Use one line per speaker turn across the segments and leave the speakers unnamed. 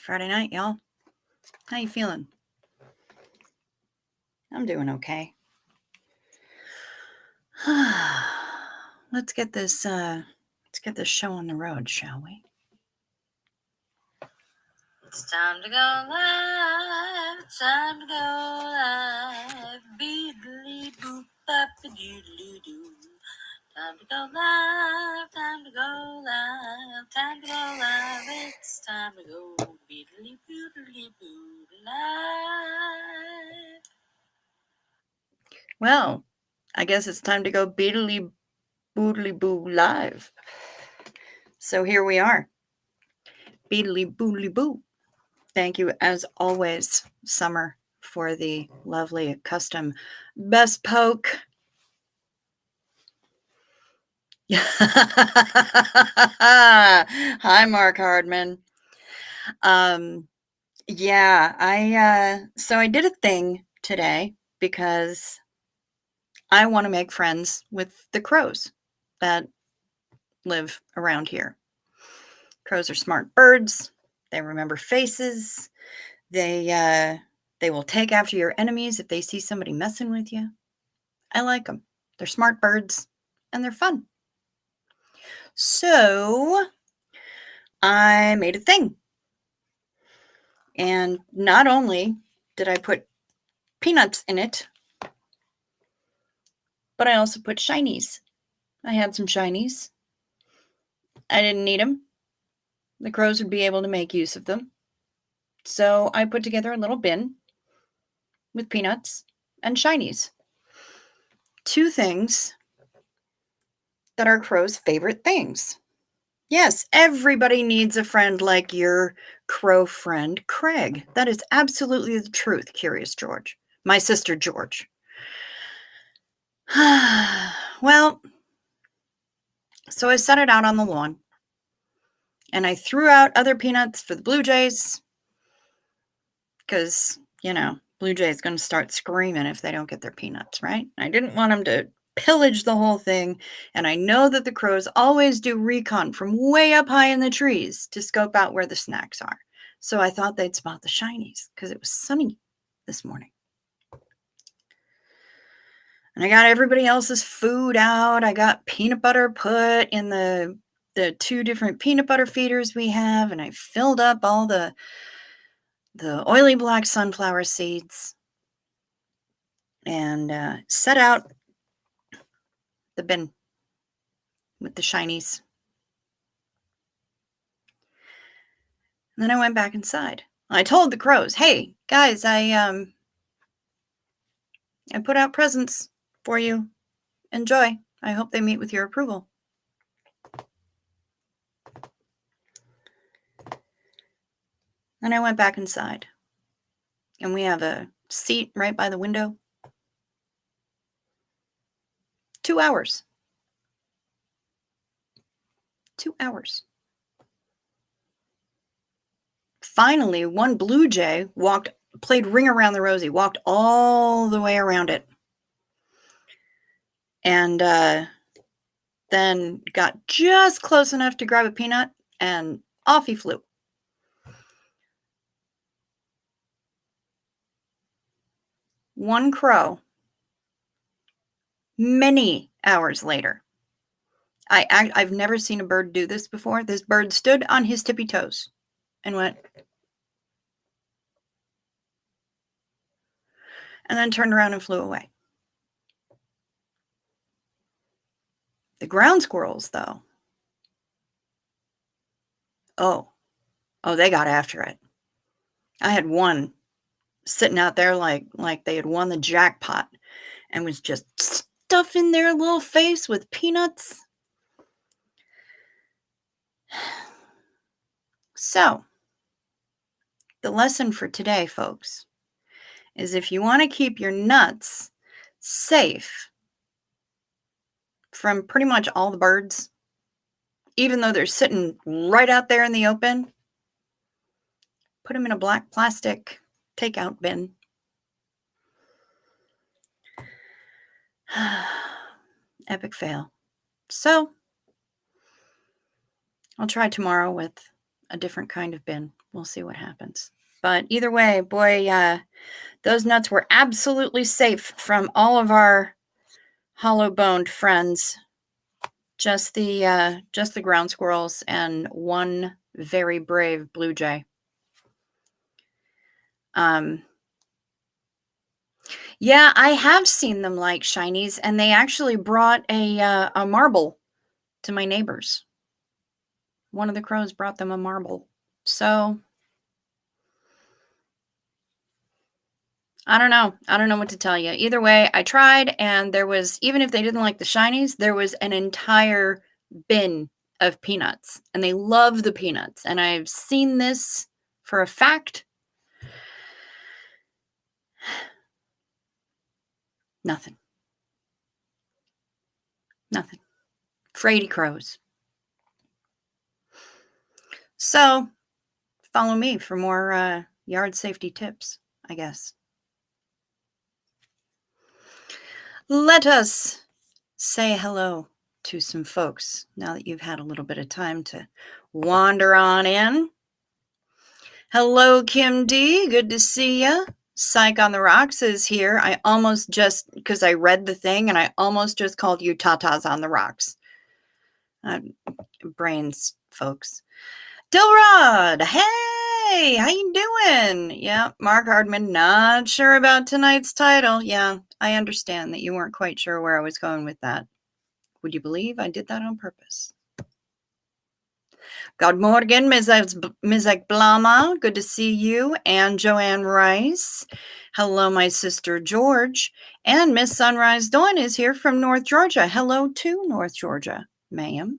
Friday night, y'all. How you feeling? I'm doing okay. Let's get this show on the road, shall we? It's time to go live. It's time to go live. Beedly boop bop doodly doo. Time to go live. Time to go live. Time to go live. It's time to go beedly boodly boo live. Well, I guess it's time to go beedly boodly boo live. So here we are. Beedly boodly boo. Thank you, as always, Summer, for the lovely custom best poke. Hi, Mark Hardman. Yeah, I did a thing today because I want to make friends with the crows that live around here. Crows are smart birds. They remember faces. They will take after your enemies if they see somebody messing with you. I like them. They're smart birds and they're fun. So I made a thing. And not only did I put peanuts in it, but I also put shinies. I had some shinies. I didn't need them. The crows would be able to make use of them. So I put together a little bin with peanuts and shinies. Two things that are crows' favorite things. Yes, everybody needs a friend like your crow friend, Craig. That is absolutely the truth, Curious George. My sister, George. Well, so I set it out on the lawn. And I threw out other peanuts for the blue jays. Because, blue jays going to start screaming if they don't get their peanuts, right? I didn't want them to pillage the whole thing, and I know that the crows always do recon from way up high in the trees to scope out where the snacks are. So I thought they'd spot the shinies because it was sunny this morning. And I got everybody else's food out. I got peanut butter put in the two different peanut butter feeders we have, and I filled up all the oily black sunflower seeds and set out the bin with the shinies. And then I went back inside. I told the crows, "Hey, guys, I put out presents for you. Enjoy. I hope they meet with your approval." Then I went back inside. And we have a seat right by the window. 2 hours. 2 hours. Finally, one blue jay played Ring Around the Rosie, walked all the way around it. And then got just close enough to grab a peanut, and off he flew. One crow, many hours later. I've never seen a bird do this before. This bird stood on his tippy toes and went, and then turned around and flew away. The ground squirrels, though, oh, they got after it. I had one sitting out there like they had won the jackpot and was just stuffing their little face with peanuts. So, the lesson for today, folks, is if you want to keep your nuts safe from pretty much all the birds, even though they're sitting right out there in the open, put them in a black plastic takeout bin. Epic fail. So, I'll try tomorrow with a different kind of bin. We'll see what happens. But either way, boy, those nuts were absolutely safe from all of our hollow-boned friends. Just the ground squirrels and one very brave blue jay. Yeah, I have seen them like shinies, and they actually brought a marble to my neighbors. One of the crows brought them a marble. So I don't know. I don't know what to tell you. Either way, I tried, and there was, even if they didn't like the shinies, there was an entire bin of peanuts, and they love the peanuts. And I've seen this for a fact. Nothing. Nothing. Fraidy crows. So follow me for more yard safety tips, I guess. Let us say hello to some folks now that you've had a little bit of time to wander on in. Hello, Kim D. Good to see you. Psych on the Rocks is here. I almost just, because I read the thing, and I almost just called you Tatas on the Rocks. Brains, folks. Dilrod, hey, how you doing? Yeah, Mark Hardman, not sure about tonight's title. Yeah, I understand that you weren't quite sure where I was going with that. Would you believe I did that on purpose? God morgen, Mizek Blama. Good to see you. And Joanne Rice. Hello, my sister George. And Miss Sunrise Dawn is here from North Georgia. Hello to North Georgia, ma'am.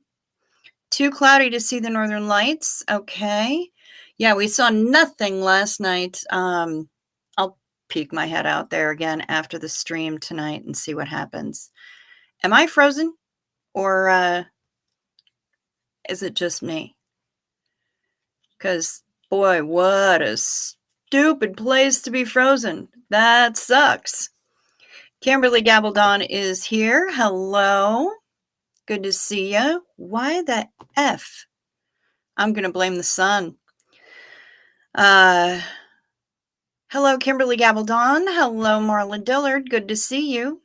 Too cloudy to see the northern lights. Okay. Yeah, we saw nothing last night. I'll peek my head out there again after the stream tonight and see what happens. Am I frozen? Or is it just me? Because, boy, what a stupid place to be frozen. That sucks. Kimberly Gabaldon is here. Hello. Good to see you. Why the F? I'm going to blame the sun. Hello, Kimberly Gabaldon. Hello, Marla Dillard. Good to see you.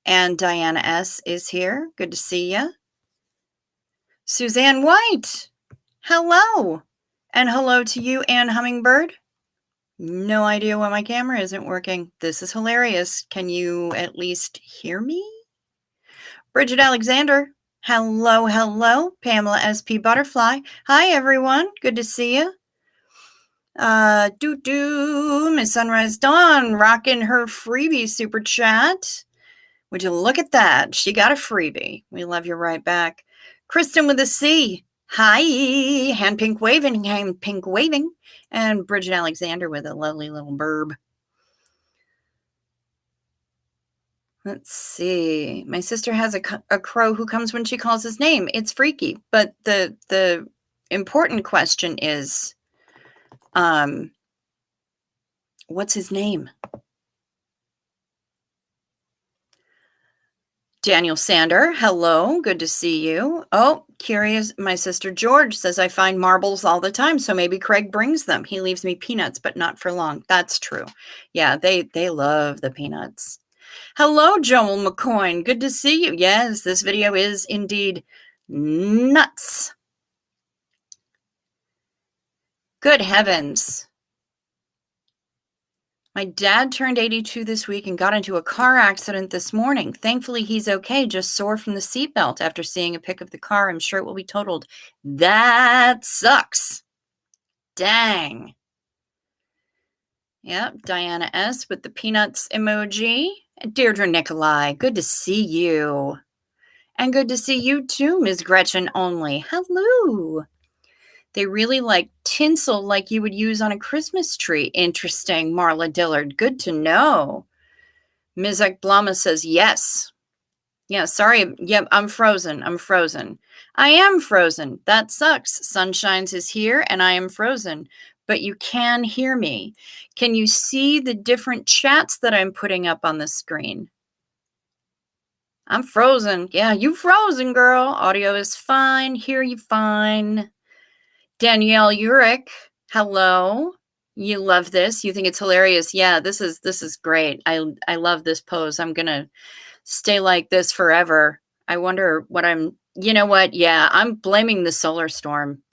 And Diana S. is here. Good to see you. Suzanne White. Hello. And hello to you, Ann Hummingbird. No idea why my camera isn't working. This is hilarious. Can you at least hear me? Bridget Alexander. Hello, hello. Pamela SP Butterfly. Hi, everyone. Good to see you. Miss Sunrise Dawn rocking her freebie super chat. Would you look at that? She got a freebie. We love you right back. Kristen with a C. Hi. Hand pink waving. And Bridget Alexander with a lovely little burb. Let's see. My sister has a crow who comes when she calls his name. It's freaky. But the important question is, what's his name? Daniel Sander, hello, good to see you. Oh, curious, my sister George says I find marbles all the time, so maybe Craig brings them. He leaves me peanuts, but not for long. That's true. Yeah, they love the peanuts. Hello, Joel McCoy, good to see you. Yes, this video is indeed nuts. Good heavens. My dad turned 82 this week and got into a car accident this morning. Thankfully, he's okay, just sore from the seatbelt. After seeing a pic of the car, I'm sure it will be totaled. That sucks. Dang. Yep, Diana S. with the peanuts emoji. Deirdre Nikolai, good to see you. And good to see you too, Ms. Gretchen Only. Hello. They really like tinsel like you would use on a Christmas tree. Interesting, Marla Dillard. Good to know. Mizek Blama says yes. Yeah, sorry. Yep, I'm frozen. I am frozen. That sucks. Sunshines is here and I am frozen. But you can hear me. Can you see the different chats that I'm putting up on the screen? I'm frozen. Yeah, you frozen, girl. Audio is fine. Hear you fine. Danielle Urick, hello. You love this. You think it's hilarious. Yeah, this is great. I love this pose. I'm going to stay like this forever. I wonder what you know what? Yeah, I'm blaming the solar storm.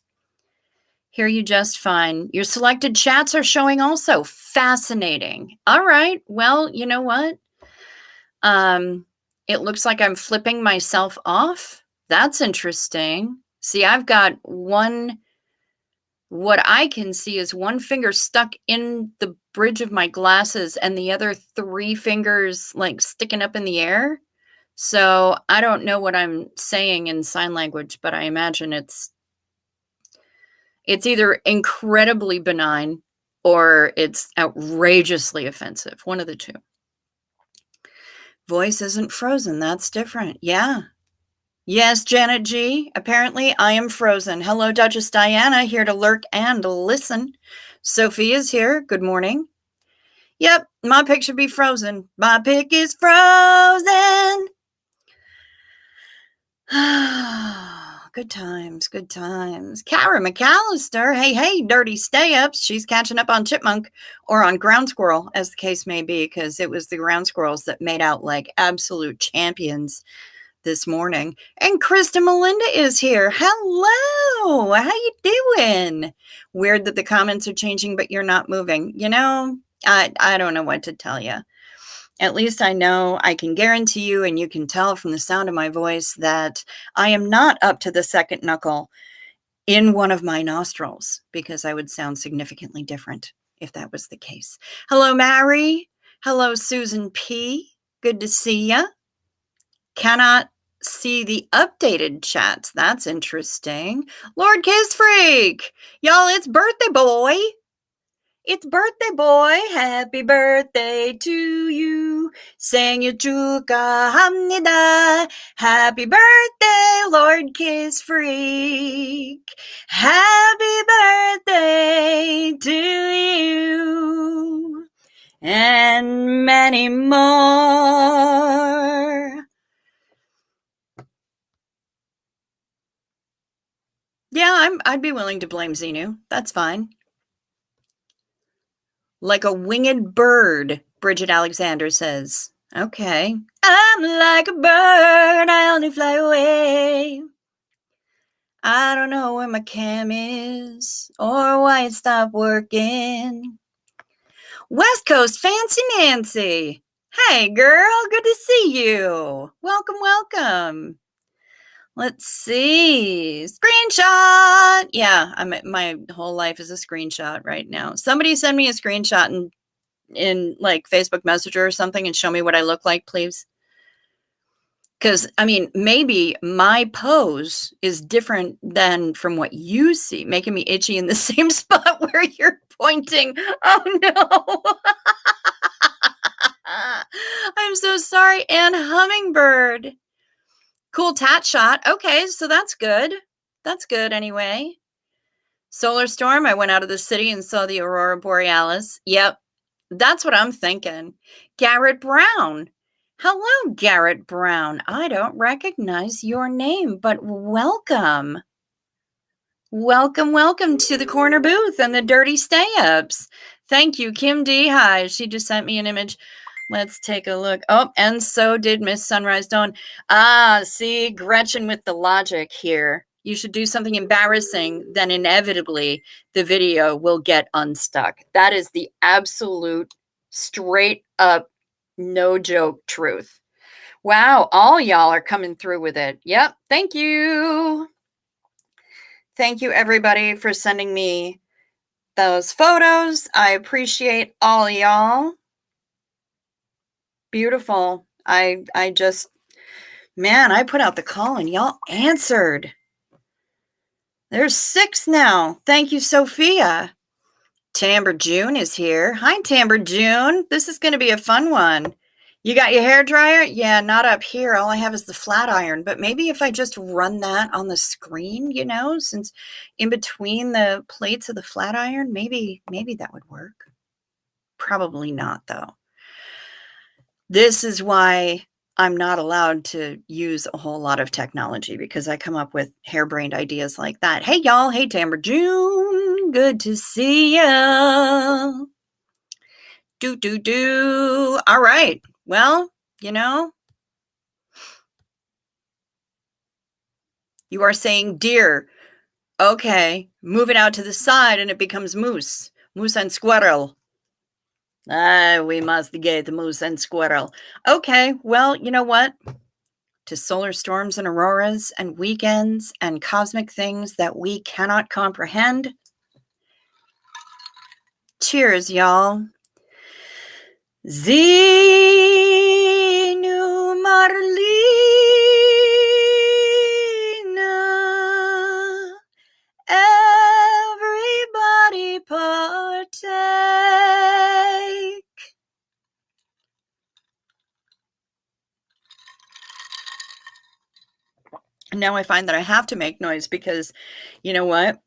Hear you just fine. Your selected chats are showing also. Fascinating. All right. Well, you know what? It looks like I'm flipping myself off. That's interesting. See, I've got what I can see is one finger stuck in the bridge of my glasses and the other 3 fingers like sticking up in the air. So I don't know what I'm saying in sign language, but I imagine it's either incredibly benign or it's outrageously offensive. One of the two. Voice isn't frozen. That's different. Yeah. Yes, Janet G. Apparently I am frozen. Hello, Duchess Diana, here to lurk and listen. Sophia's here. Good morning. Yep, my pick should be frozen. My pick is frozen. Good times, good times. Kara McAllister. Hey, dirty stay-ups. She's catching up on Chipmunk or on Ground Squirrel, as the case may be, because it was the Ground Squirrels that made out like absolute champions this morning. And Krista Melinda is here. Hello. How you doing? Weird that the comments are changing, but you're not moving. You know, I don't know what to tell you. At least I know I can guarantee you, and you can tell from the sound of my voice, that I am not up to the second knuckle in one of my nostrils, because I would sound significantly different if that was the case. Hello, Mary. Hello, Susan P. Good to see ya. Cannot see the updated chats. That's interesting. Lord Kiss Freak. Y'all, it's birthday boy. It's birthday boy. Happy birthday to you. 생일 축하합니다. Happy birthday, Lord Kiss Freak. Happy birthday to you. And many more. Yeah, I'd be willing to blame Xenu. That's fine. Like a winged bird, Bridget Alexander says. Okay. I'm like a bird, I only fly away. I don't know where my cam is or why it stopped working. West Coast Fancy Nancy. Hey, girl, good to see you. Welcome. Let's see. Screenshot. Yeah, my whole life is a screenshot right now. Somebody send me a screenshot in like Facebook Messenger or something and show me what I look like, please. Because, I mean, maybe my pose is different than from what you see, making me itchy in the same spot where you're pointing. Oh, no. I'm so sorry. And Hummingbird. Cool tat shot. Okay, so that's good. That's good anyway. Solar storm. I went out of the city and saw the aurora borealis. Yep, that's what I'm thinking. Garrett Brown. Hello, Garrett Brown. I don't recognize your name, but welcome. Welcome to the corner booth and the dirty stay-ups. Thank you, Kim D. Hi, she just sent me an image. Let's take a look. Oh, and so did Miss Sunrise Dawn. Ah, see, Gretchen with the logic here. You should do something embarrassing, then inevitably the video will get unstuck. That is the absolute straight up, no joke truth. Wow, all y'all are coming through with it. Yep, thank you. Thank you, everybody, for sending me those photos. I appreciate all y'all. Beautiful. I just, man, I put out the call and y'all answered. There's 6 now. Thank you, Sophia. Tamber June is here. Hi, Tamber June. This is going to be a fun one. You got your hair dryer? Yeah, not up here. All I have is the flat iron. But maybe if I just run that on the screen, you know, since in between the plates of the flat iron, maybe that would work. Probably not, though. This is why I'm not allowed to use a whole lot of technology because I come up with harebrained ideas like that. Hey, y'all. Hey, Tamber June. Good to see ya. Do. All right. Well, you are saying deer. Okay. Move it out to the side and it becomes moose. Moose and squirrel. We must get moose and squirrel. Okay. Well, you know what? To solar storms and auroras and weekends and cosmic things that we cannot comprehend. Cheers, y'all. Zenu Marlina. Everybody partake. And now I find that I have to make noise because, you know what?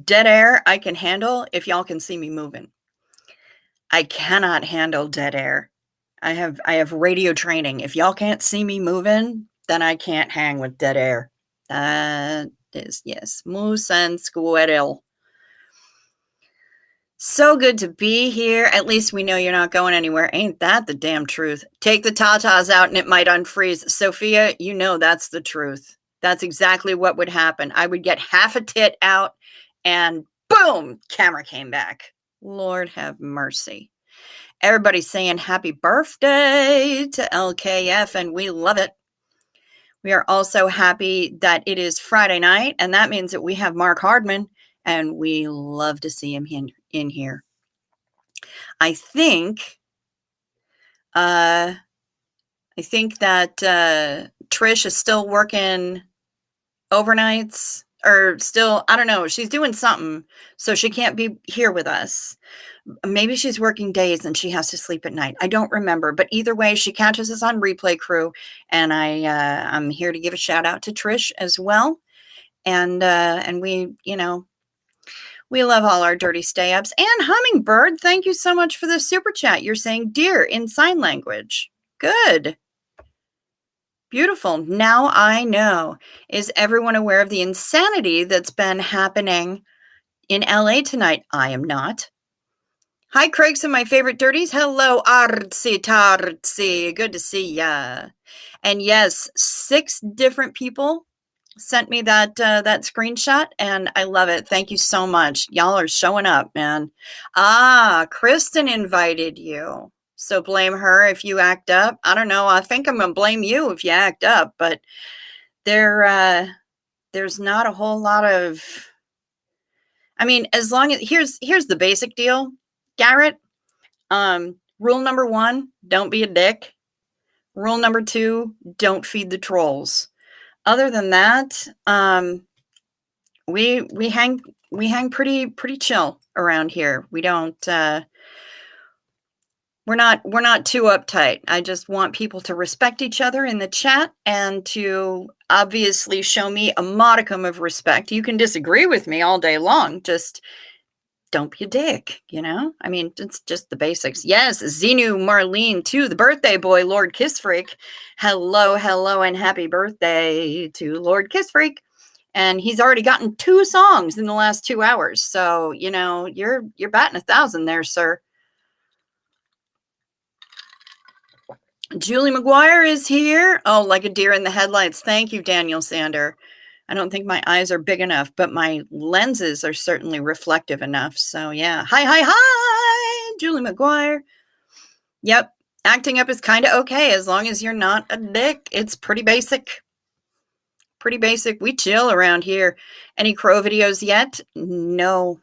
Dead air I can handle if y'all can see me moving. I cannot handle dead air. I have radio training. If y'all can't see me moving, then I can't hang with dead air. That is, yes, moose and squirrel. So good to be here. At least we know you're not going anywhere. Ain't that the damn truth? Take the tatas out and it might unfreeze. Sophia, you know that's the truth. That's exactly what would happen. I would get half a tit out and boom, camera came back. Lord have mercy. Everybody's saying happy birthday to LKF, and we love it. We are also happy that it is Friday night, and that means that we have Mark Hardman, and we love to see him in here. I think that Trish is still working overnights, or still, I don't know, she's doing something, so she can't be here with us. Maybe she's working days and she has to sleep at night. I don't remember, but either way, she catches us on Replay Crew, and I'm here to give a shout out to Trish as well. And we, we love all our dirty stay-ups. And Hummingbird, thank you so much for the super chat. You're saying dear in sign language. Good. Beautiful. Now I know. Is everyone aware of the insanity that's been happening in LA tonight? I am not. Hi, Craig's and my favorite dirties. Hello, Artsy Tartsy. Good to see ya. And yes, 6 different people sent me that screenshot, and I love it. Thank you so much. Y'all are showing up, man. Kristen invited you. So blame her if you act up. I don't know. I think I'm going to blame you if you act up, but there's not a whole lot of, I mean, as long as, here's the basic deal. Garrett, rule number 1, don't be a dick. Rule number 2, don't feed the trolls. Other than that, we hang pretty chill around here. We don't, we're not too uptight. I just want people to respect each other in the chat and to obviously show me a modicum of respect. You can disagree with me all day long. Just don't be a dick, I mean, it's just the basics. Yes, Xenu Marlene too, the birthday boy, Lord Kiss Freak. Hello, and happy birthday to Lord Kiss Freak. And he's already gotten 2 songs in the last 2 hours. So, you're batting 1,000 there, sir. Julie McGuire is here. Oh, like a deer in the headlights. Thank you, Daniel Sander. I don't think my eyes are big enough, but my lenses are certainly reflective enough. So yeah. Hi, Julie McGuire. Yep. Acting up is kind of okay as long as you're not a dick. It's pretty basic. Pretty basic. We chill around here. Any crow videos yet? No.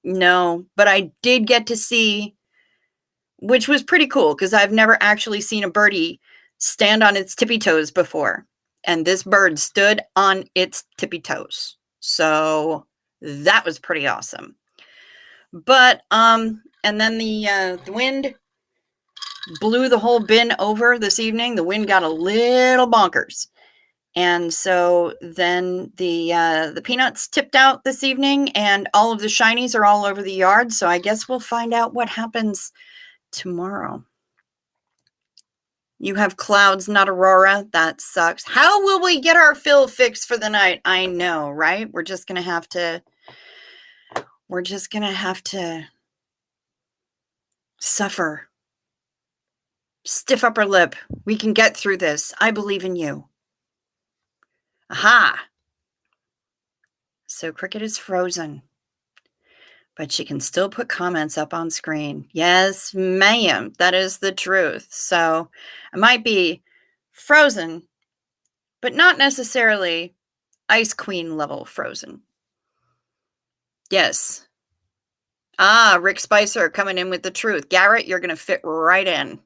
But I did get to see, which was pretty cool because I've never actually seen a birdie stand on its tippy toes before. And this bird stood on its tippy toes. So that was pretty awesome. But, and then the wind blew the whole bin over this evening. The wind got a little bonkers. And so then the peanuts tipped out this evening and all of the shinies are all over the yard. So I guess we'll find out what happens tomorrow. You have clouds, not aurora. That sucks. How will we get our fill fixed for the night? I know, right? We're just going to have to suffer. Stiff upper lip. We can get through this. I believe in you. Aha. So Cricket is frozen, but she can still put comments up on screen. Yes, ma'am. That is the truth. So I might be frozen, but not necessarily Ice Queen level frozen. Yes. Ah, Rick Spicer coming in with the truth. Garrett, you're going to fit right in.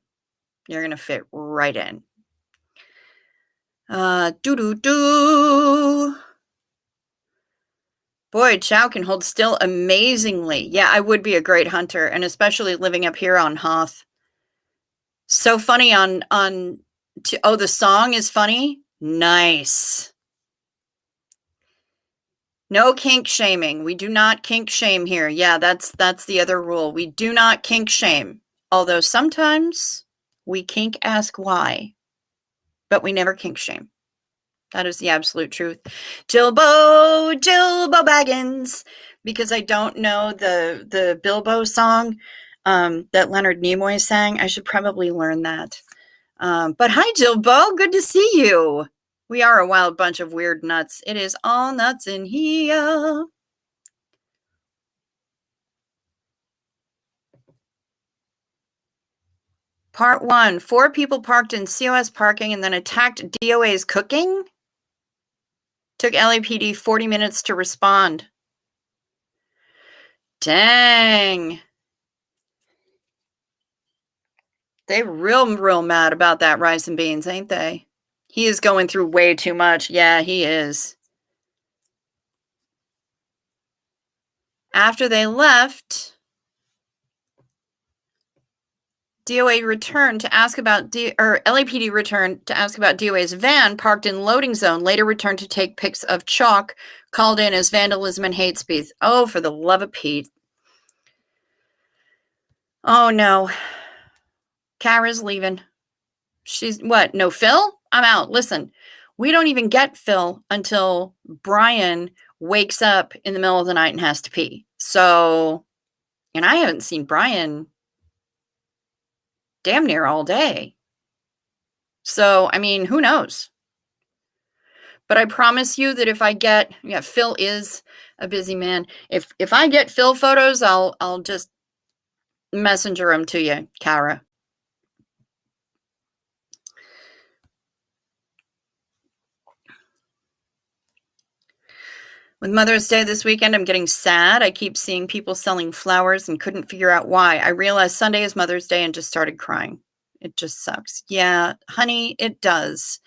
You're going to fit right in. Doo-doo-doo. Boy, Chow can hold still amazingly. Yeah, I would be a great hunter, and especially living up here on Hoth. So funny oh, the song is funny? Nice. No kink shaming. We do not kink shame here. Yeah, that's the other rule. We do not kink shame. Although sometimes we kink ask why, but we never kink shame. That is the absolute truth. Jilbo Baggins, because I don't know the Bilbo song that Leonard Nimoy sang. I should probably learn that. But hi, Jilbo. Good to see you. We are a wild bunch of weird nuts. It is all nuts in here. Part 1. 4 people parked in COS parking and then attacked DOA's cooking. Took LAPD 40 minutes to respond. Dang. They're real mad about that rice and beans, ain't they? He is going through way too much. Yeah, he is. After they left, DOA returned to ask about LAPD returned to ask about DOA's van parked in loading zone. Later returned to take pics of chalk called in as vandalism and hate speech. Oh, for the love of Pete. Oh no. Kara's leaving. She's what? No Phil? I'm out. Listen, we don't even get Phil until Brian wakes up in the middle of the night and has to pee. So, and I haven't seen Brian damn near all day. So, I mean, who knows? But I promise you that if I get, Phil is a busy man. If I get Phil photos, I'll just messenger them to you, Kara. With Mother's Day this weekend, I'm getting sad. I keep seeing people selling flowers and couldn't figure out why. I realized Sunday is Mother's Day and just started crying. It just sucks. Yeah, honey, it does.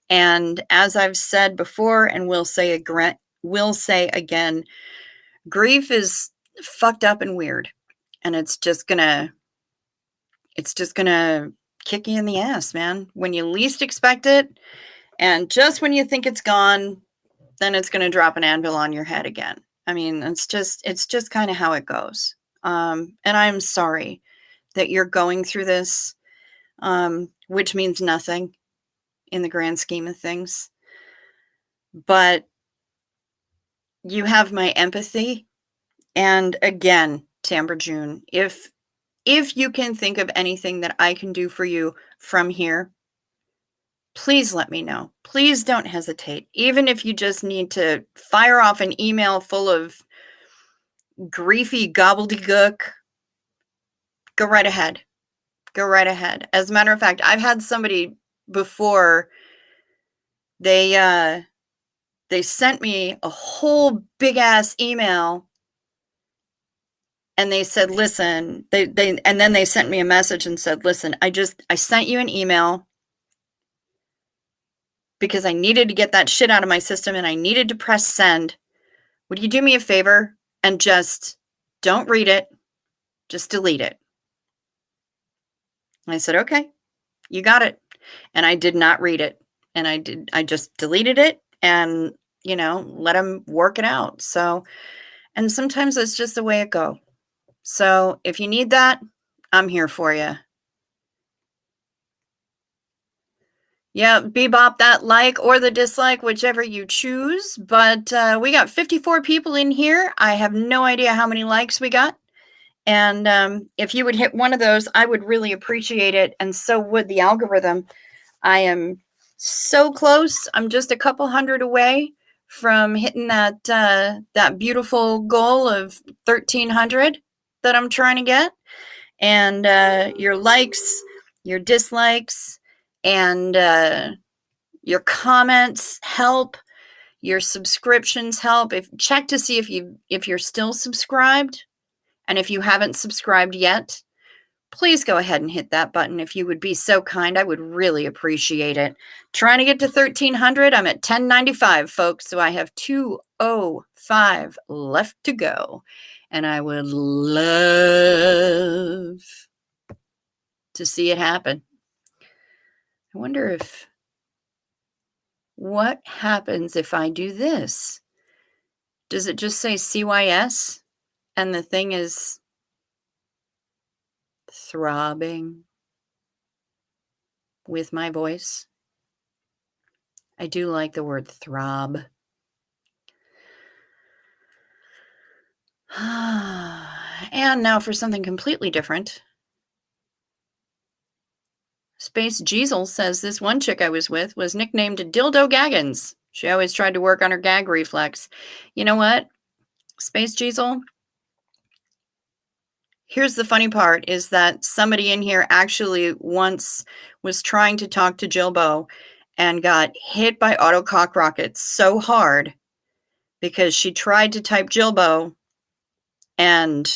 And as I've said before and will say again, grief is fucked up and weird. And it's just gonna kick you in the ass, man. When you least expect it, and just when you think it's gone, then it's going to drop an anvil on your head again. I mean, it's just kind of how it goes. And I'm sorry that you're going through this, which means nothing in the grand scheme of things. But you have my empathy. And again, Tamber June, if you can think of anything that I can do for you from here, please let me know. Please don't hesitate. Even if you just need to fire off an email full of griefy gobbledygook, go right ahead. Go right ahead. As a matter of fact, I've had somebody before, they sent me a whole big ass email and they said, listen, and then they sent me a message and said, listen, I sent you an email because I needed to get that shit out of my system and I needed to press send. Would you do me a favor and just don't read it, just delete it? And I said, okay, you got it. And I did not read it. And I just deleted it and, let them work it out. So, and sometimes it's just the way it goes. So if you need that, I'm here for you. Yeah, bebop that like or the dislike, whichever you choose. But we got 54 people in here. I have no idea how many likes we got. And if you would hit one of those, I would really appreciate it. And so would the algorithm. I am so close. I'm just a couple hundred away from hitting that beautiful goal of 1,300 that I'm trying to get. And your likes, your dislikes, and your comments help. Your subscriptions help. Check to see if you're still subscribed, and if you haven't subscribed yet, please go ahead and hit that button if you would be so kind. I would really appreciate it. Trying to get to 1,300. I'm at 1095, folks, so I have 205 left to go, and I would love to see it happen. I wonder what happens if I do this. Does it just say CYS and the thing is throbbing with my voice? I do like the word throb. And now for something completely different. Space Jeezel says this one chick I was with was nicknamed Dildo Gaggins. She always tried to work on her gag reflex. You know what, Space Jeezel? Here's the funny part is that somebody in here actually once was trying to talk to Jilbo and got hit by auto cock rockets so hard because she tried to type Jilbo and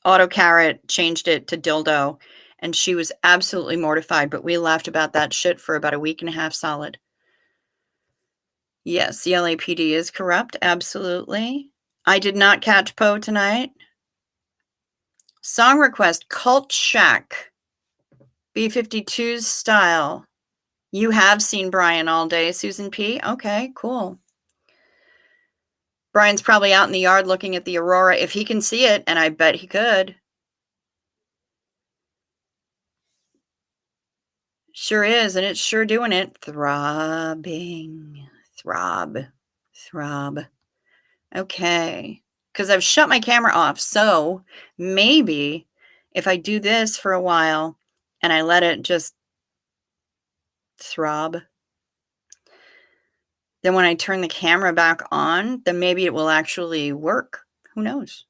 AutoCarrot changed it to dildo, and she was absolutely mortified, but we laughed about that shit for about a week and a half solid. Yes, the LAPD is corrupt, absolutely. I did not catch Poe tonight. Song request, Cult Shack, B-52's style. You have seen Brian all day, Susan P. Okay, cool. Brian's probably out in the yard looking at the aurora if he can see it, and I bet he could. Sure is, and it's sure doing it. Throbbing, throb, throb. Okay, because I've shut my camera off, so maybe if I do this for a while and I let it just throb, then when I turn the camera back on, then maybe it will actually work. Who knows?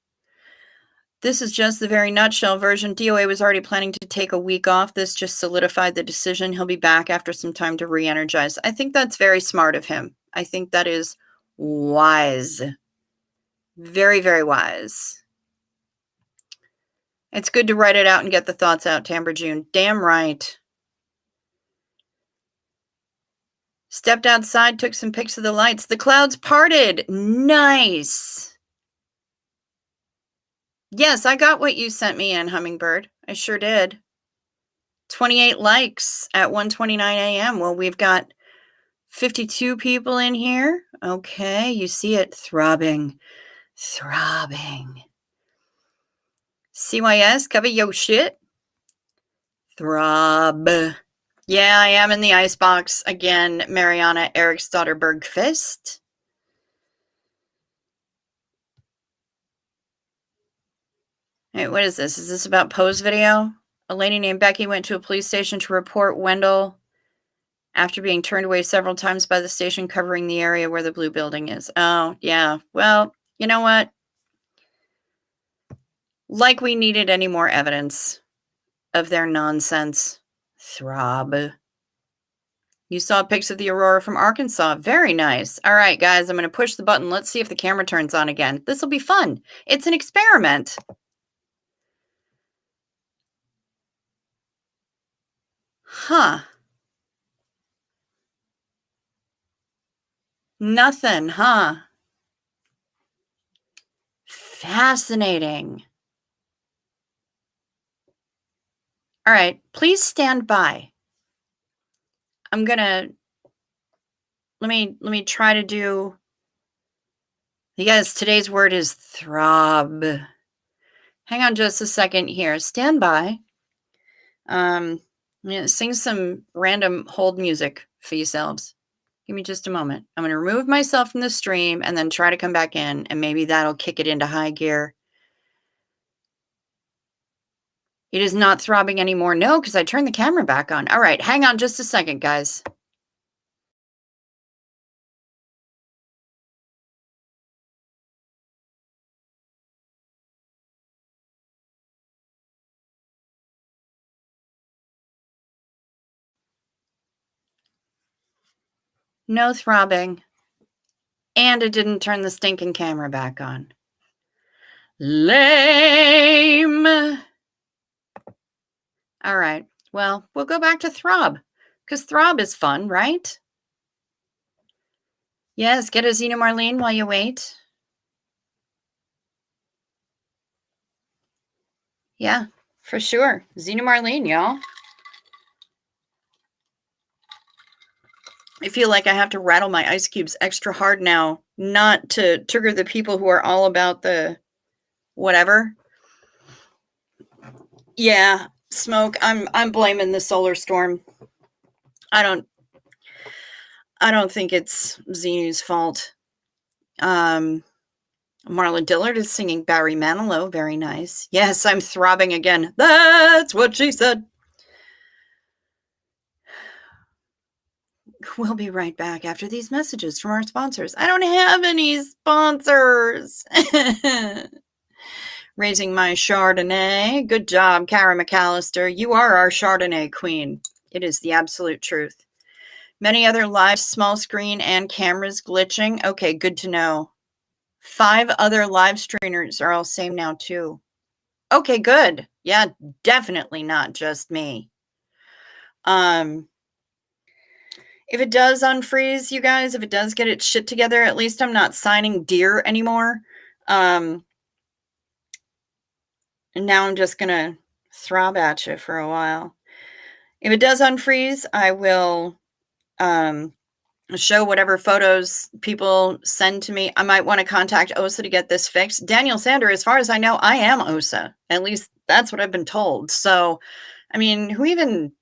This is just the very nutshell version. DOA was already planning to take a week off. This just solidified the decision. He'll be back after some time to re-energize. I think that's very smart of him. I think that is wise. Very, very wise. It's good to write it out and get the thoughts out, Tamber June. Damn right. Stepped outside, took some pics of the lights. The clouds parted. Nice. Yes, I got what you sent me in, Hummingbird. I sure did. 28 likes at 1:29 a.m. Well, we've got 52 people in here. Okay, you see it throbbing, throbbing. CYS, cover your shit. Throb. Yeah, I am in the icebox again. Mariana Eriksdotter Bergqvist. Hey, what is this? Is this about Poe's video? A lady named Becky went to a police station to report Wendell after being turned away several times by the station covering the area where the blue building is. Oh, yeah. Well, you know what? Like we needed any more evidence of their nonsense. Throb. You saw pics of the aurora from Arkansas. Very nice. All right, guys, I'm going to push the button. Let's see if the camera turns on again. This will be fun. It's an experiment. Huh. Nothing, huh? Fascinating. All right, please stand by. I'm gonna let me try to do. Yes, today's word is throb. Hang on just a second here. Stand by. I'm gonna sing some random hold music for yourselves. Give me just a moment. I'm going to remove myself from the stream and then try to come back in, and maybe that'll kick it into high gear. It is not throbbing anymore. No, because I turned the camera back on. All right, hang on just a second, guys. No throbbing. And it didn't turn the stinking camera back on. Lame. All right. Well, we'll go back to throb, because throb is fun, right? Yes, get a Xena Marlene while you wait. Yeah, for sure. Xena Marlene, y'all. I feel like I have to rattle my ice cubes extra hard now, not to trigger the people who are all about the whatever. Yeah, smoke. I'm blaming the solar storm. I don't think it's Xenu's fault. Marla Dillard is singing Barry Manilow. Very nice. Yes, I'm throbbing again. That's what she said. We'll be right back after these messages from our sponsors. I don't have any sponsors. Raising my Chardonnay. Good job, Kara McAllister. You are our Chardonnay queen. It is the absolute truth. Many other live small screen and cameras glitching. Okay, good to know. 5 other live streamers are all same now too. Okay, good. Yeah, definitely not just me. If it does unfreeze, you guys, if it does get its shit together, at least I'm not signing deer anymore. And now I'm just gonna throb at you for a while. If it does unfreeze, I will show whatever photos people send to me. I might want to contact OSA to get this fixed. Daniel Sander, as far as I know, I am OSA. At least that's what I've been told. So, I mean, who even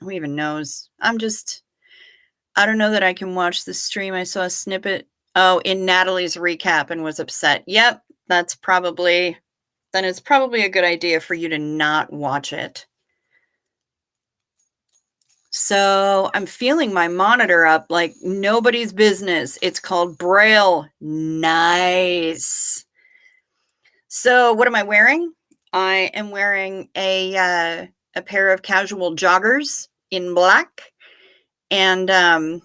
knows? I don't know that I can watch the stream. I saw a snippet. Oh, in Natalie's recap and was upset. Yep, then it's probably a good idea for you to not watch it. So I'm feeling my monitor up like nobody's business. It's called Braille. Nice. So what am I wearing? I am wearing a pair of casual joggers in black, and I'm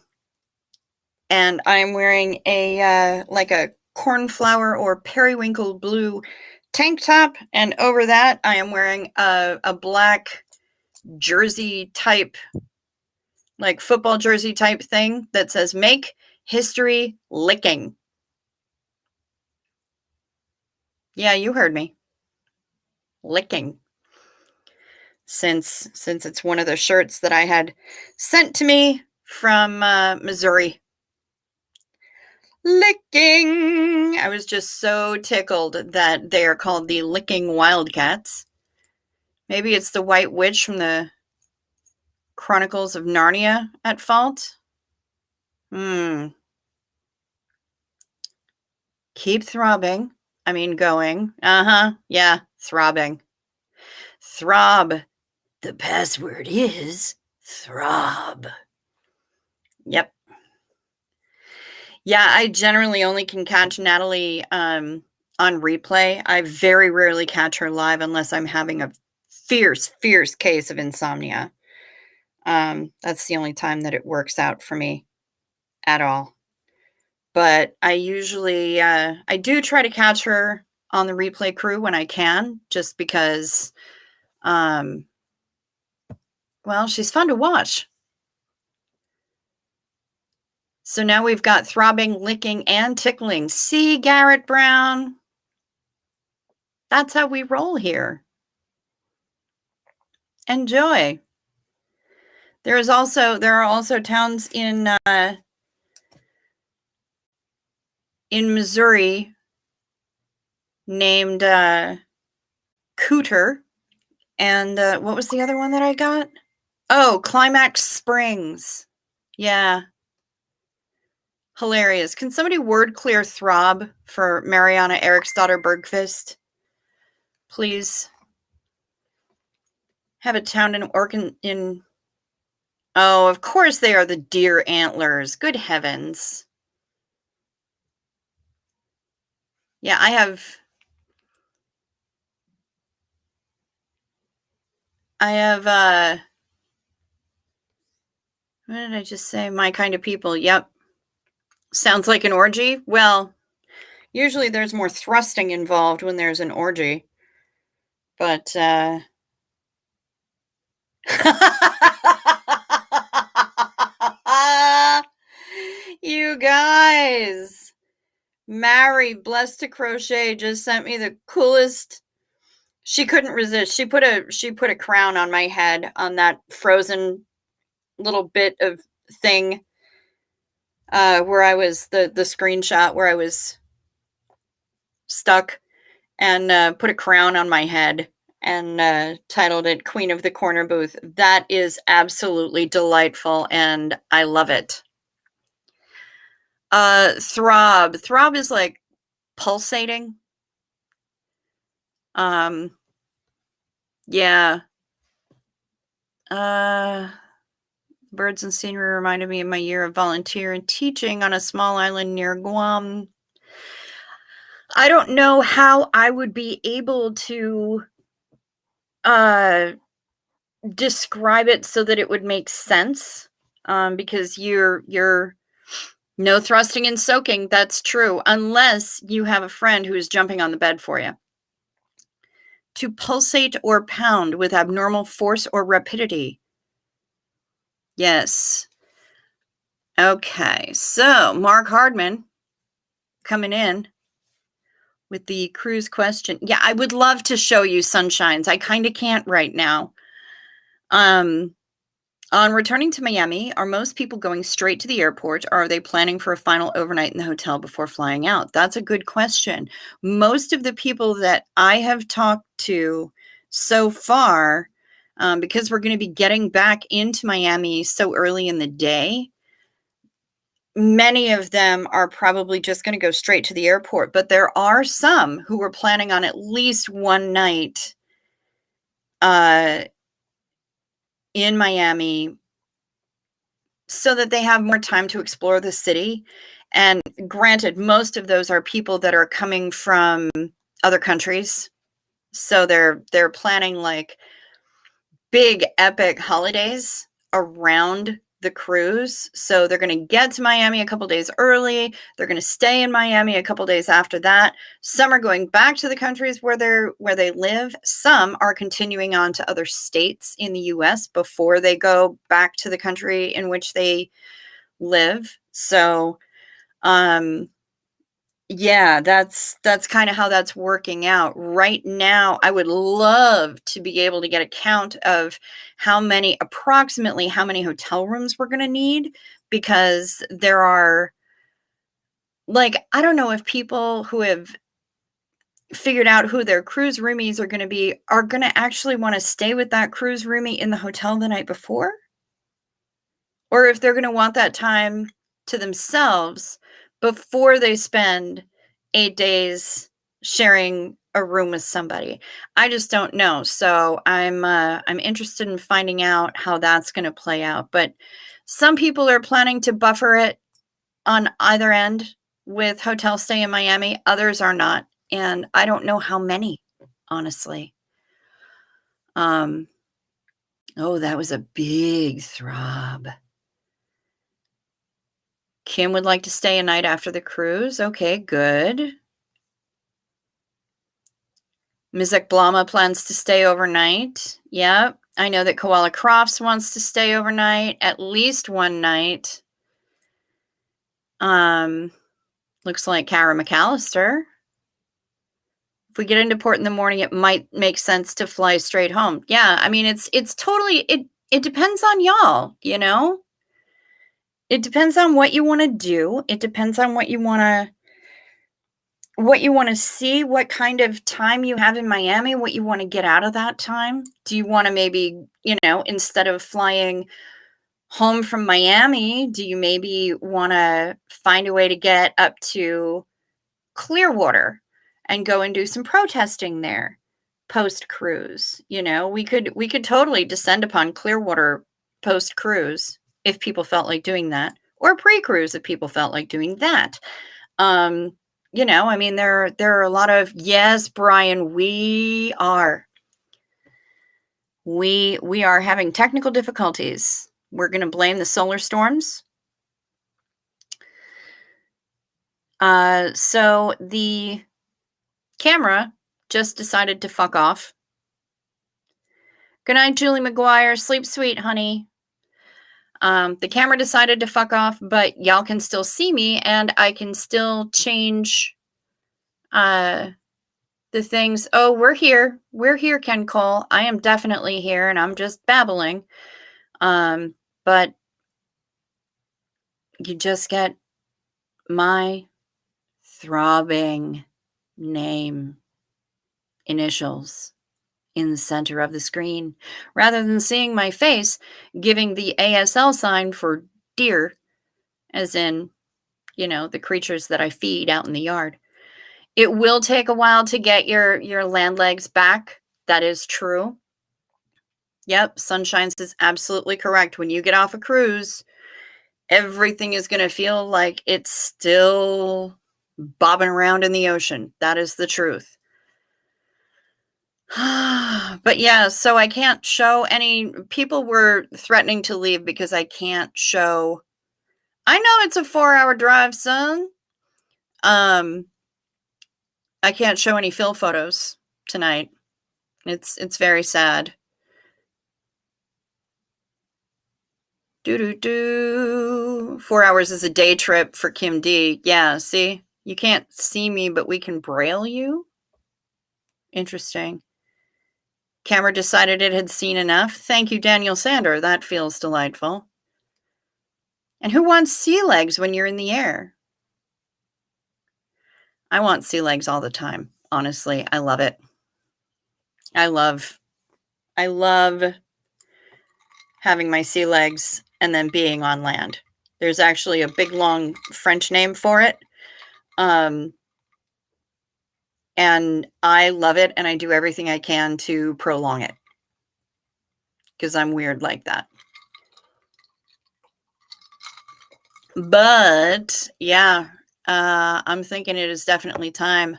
wearing a like a cornflower or periwinkle blue tank top, and over that I am wearing a black jersey type, like football jersey type thing that says "Make History Licking." Yeah, you heard me. Licking. Since it's one of the shirts that I had sent to me from Missouri. Licking. I was just so tickled that they are called the Licking Wildcats. Maybe it's the White Witch from the Chronicles of Narnia at fault. Keep throbbing. I mean, going. Yeah, throbbing. Throb. The password is throb. Yep. Yeah, I generally only can catch Natalie on replay. I very rarely catch her live unless I'm having a fierce case of insomnia. That's the only time that it works out for me at all. But I usually, I do try to catch her on the replay crew when I can, just because, well, she's fun to watch. So now we've got throbbing, licking, and tickling. See, Garrett Brown? That's how we roll here. Enjoy. There are also towns in Missouri named Cooter, and what was the other one that I got? Oh, Climax Springs. Yeah. Hilarious. Can somebody word clear throb for Mariana Eriksdotter Bergqvist? Please. Have a town in Orkin in. Oh, of course they are the deer antlers. Good heavens. Yeah, I have what did I just say? My kind of people. Yep. Sounds like an orgy. Well, usually there's more thrusting involved when there's an orgy. But you guys. Mary, blessed to crochet, just sent me the coolest. She couldn't resist. She put a crown on my head on that frozen little bit of thing where I was the screenshot where I was stuck, and put a crown on my head and titled it Queen of the Corner Booth. That is absolutely delightful and I love it. Throb. Throb is like pulsating. Yeah. Birds and scenery reminded me of my year of volunteer and teaching on a small island near Guam. I don't know how I would be able to describe it so that it would make sense, because you're no thrusting and soaking. That's true, unless you have a friend who is jumping on the bed for you. To pulsate or pound with abnormal force or rapidity. Yes. Okay, so Mark Hardman coming in with the cruise question. Yeah, I would love to show you sunshines. I kind of can't right now. On returning to Miami, are most people going straight to the airport, or are they planning for a final overnight in the hotel before flying out? That's a good question. Most of the people that I have talked to so far, because we're going to be getting back into Miami so early in the day, many of them are probably just going to go straight to the airport, but there are some who are planning on at least one night in Miami so that they have more time to explore the city. And granted, most of those are people that are coming from other countries. So they're planning like big epic holidays around the cruise. So they're going to get to Miami a couple days early. They're going to stay in Miami a couple days after that. Some are going back to the countries where they live. Some are continuing on to other states in the US before they go back to the country in which they live. So yeah, that's kind of how that's working out right now. I would love to be able to get a count of approximately how many hotel rooms we're going to need, because there are, like, I don't know if people who have figured out who their cruise roomies are going to actually want to stay with that cruise roomie in the hotel the night before, or if they're going to want that time to themselves before they spend 8 days sharing a room with somebody. I just don't know. So I'm interested in finding out how that's going to play out. But some people are planning to buffer it on either end with hotel stay in Miami. Others are not. And I don't know how many, honestly. Oh, that was a big throb. Kim would like to stay a night after the cruise. Okay, good. Mizek Blama plans to stay overnight. Yep. I know that Koala Crofts wants to stay overnight, at least one night. Looks like Kara McAllister. If we get into port in the morning, it might make sense to fly straight home. Yeah, I mean, it's totally, it depends on y'all, you know? It depends on what you want to do. It depends on what you want to see, what kind of time you have in Miami, what you want to get out of that time. Do you want to maybe, instead of flying home from Miami, do you maybe want to find a way to get up to Clearwater and go and do some protesting there post cruise? We could totally descend upon Clearwater post cruise if people felt like doing that, or pre cruise if people felt like doing that. I mean, there are a lot of, yes, Brian, we are having technical difficulties. We're going to blame the solar storms. So the camera just decided to fuck off. Good night, Julie McGuire. Sleep sweet, honey. The camera decided to fuck off, but y'all can still see me, and I can still change the things. Oh, we're here. We're here, Ken Cole. I am definitely here, and I'm just babbling. But you just get my throbbing name initials in the center of the screen, rather than seeing my face giving the ASL sign for deer, as in, the creatures that I feed out in the yard. It will take a while to get your land legs back. That is true. Yep, Sunshines is absolutely correct. When you get off a cruise, everything is going to feel like it's still bobbing around in the ocean. That is the truth. But yeah, so I can't show any. People were threatening to leave because I can't show. I know it's a 4-hour drive, son. I can't show any Phil photos tonight. It's very sad. 4 hours is a day trip for Kim D. Yeah, see? You can't see me, but we can braille you? Interesting. Camera decided it had seen enough. Thank you, Daniel Sander. That feels delightful. And who wants sea legs when you're in the air? I want sea legs all the time. Honestly, I love it. I love having my sea legs and then being on land. There's actually a big, long French name for it. And I love it, and I do everything I can to prolong it, because I'm weird like that. But yeah, I'm thinking it is definitely time.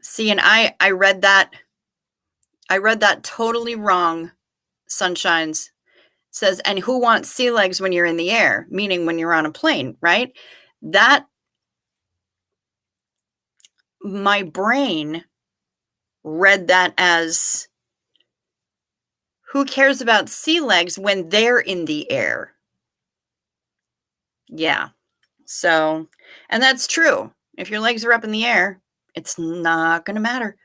See, and I read that totally wrong. Sunshines says, and who wants sea legs when you're in the air? Meaning when you're on a plane, right? That, my brain read that as, who cares about sea legs when they're in the air? Yeah. So, and that's true. If your legs are up in the air, it's not going to matter.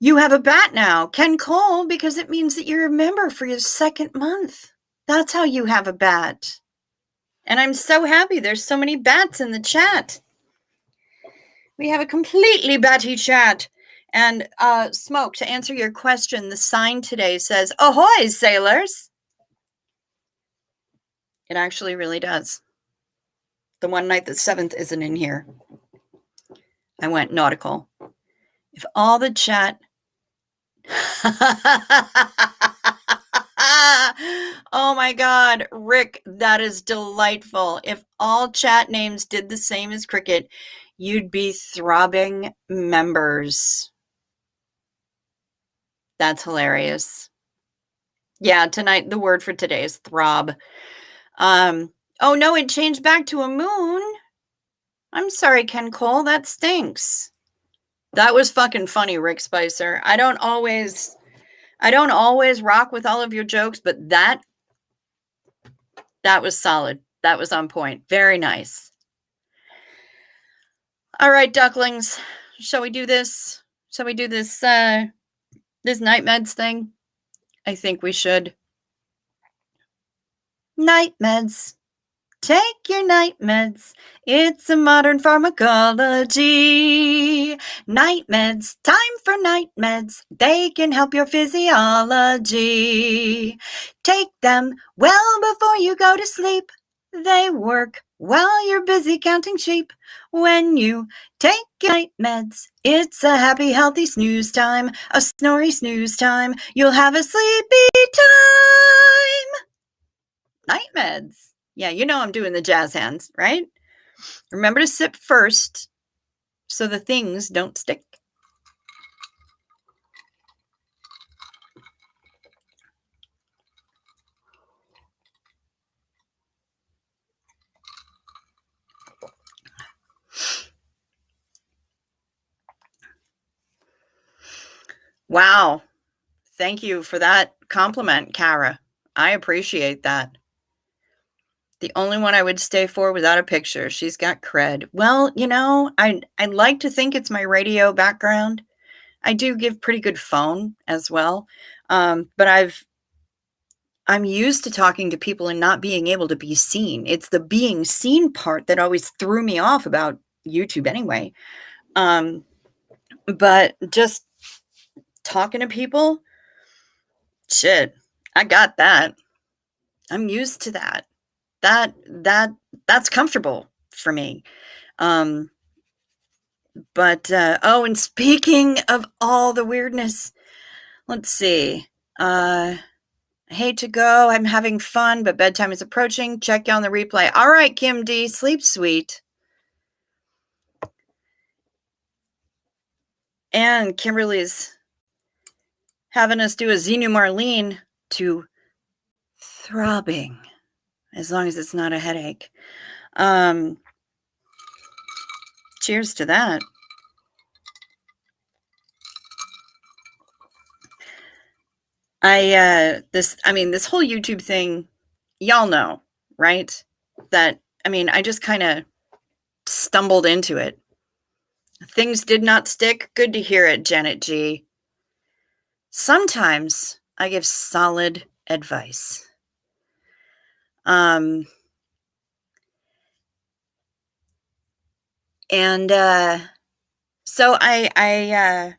You have a bat now, Ken Cole, because it means that you're a member for your 2nd month. That's how you have a bat. And I'm so happy there's so many bats in the chat. We have a completely batty chat. And Smoke, to answer your question, the sign today says, ahoy, sailors. It actually really does. The one night the 7th isn't in here. I went nautical. If all the chat... Oh my God, Rick, that is delightful. If all chat names did the same as Cricket, you'd be throbbing members. That's hilarious. Yeah, tonight, the word for today is throb. Oh no, it changed back to a moon. I'm sorry, Ken Cole, that stinks. That was fucking funny, Rick Spicer. I don't always rock with all of your jokes, but that was solid. That was on point. Very nice. All right, ducklings. Shall we do this? Shall we do this this night meds thing? I think we should. Night meds. Take your night meds. It's a modern pharmacology. Night meds, time for night meds. They can help your physiology. Take them well before you go to sleep. They work while you're busy counting sheep. When you take your night meds, it's a happy, healthy snooze time. A snory snooze time. You'll have a sleepy time. Night meds. Yeah, you know I'm doing the jazz hands, right? Remember to sip first so the things don't stick. Wow. Thank you for that compliment, Kara. I appreciate that. The only one I would stay for without a picture. She's got cred. Well, you know, I like to think it's my radio background. I do give pretty good phone as well. But I'm used to talking to people and not being able to be seen. It's the being seen part that always threw me off about YouTube anyway. But just talking to people, shit, I got that. I'm used to that. That's comfortable for me. But and speaking of all the weirdness, let's see. I hate to go. I'm having fun, but bedtime is approaching. Check you on the replay. All right, Kim D, sleep sweet. And Kimberly's having us do a Xenu Marlene to throbbing, as long as it's not a headache. Cheers to that. This whole YouTube thing, y'all know, right? I just kind of stumbled into it. Things did not stick. Good to hear it, Janet G. Sometimes I give solid advice. So I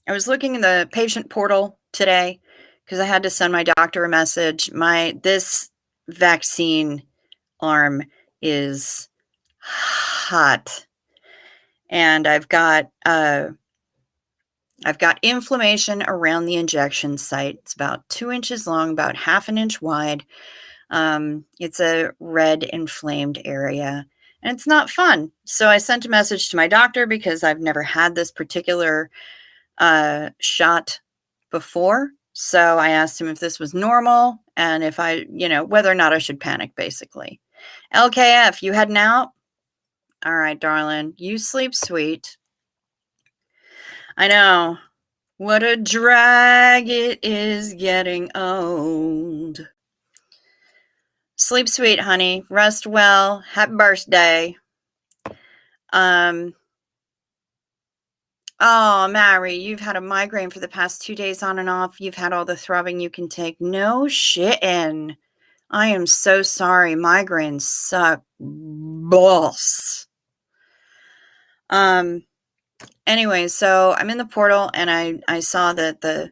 was looking in the patient portal today because I had to send my doctor a message. This vaccine arm is hot, and I've got inflammation around the injection site. It's about 2 inches long, about half an inch wide. It's a red inflamed area, and it's not fun. So I sent a message to my doctor because I've never had this particular shot before. So I asked him if this was normal and if whether or not I should panic, basically. LKF, you heading out? All right, darling, you sleep sweet. I know. What a drag it is getting old. Sleep sweet, honey. Rest well. Happy birthday. Oh, Mary, you've had a migraine for the past 2 days on and off. You've had all the throbbing you can take. No shitting. I am so sorry. Migraines suck. Boss. Anyway, so I'm in the portal and I saw that the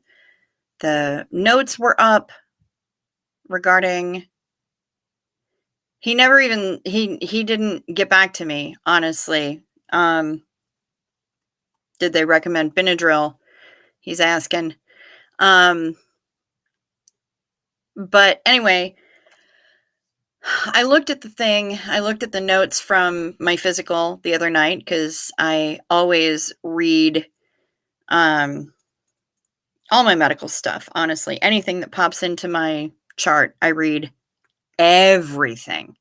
notes were up regarding he didn't get back to me, honestly. Did they recommend Benadryl? He's asking. But anyway, I looked at the notes from my physical the other night because I always read all my medical stuff, honestly. Anything that pops into my chart, I read everything.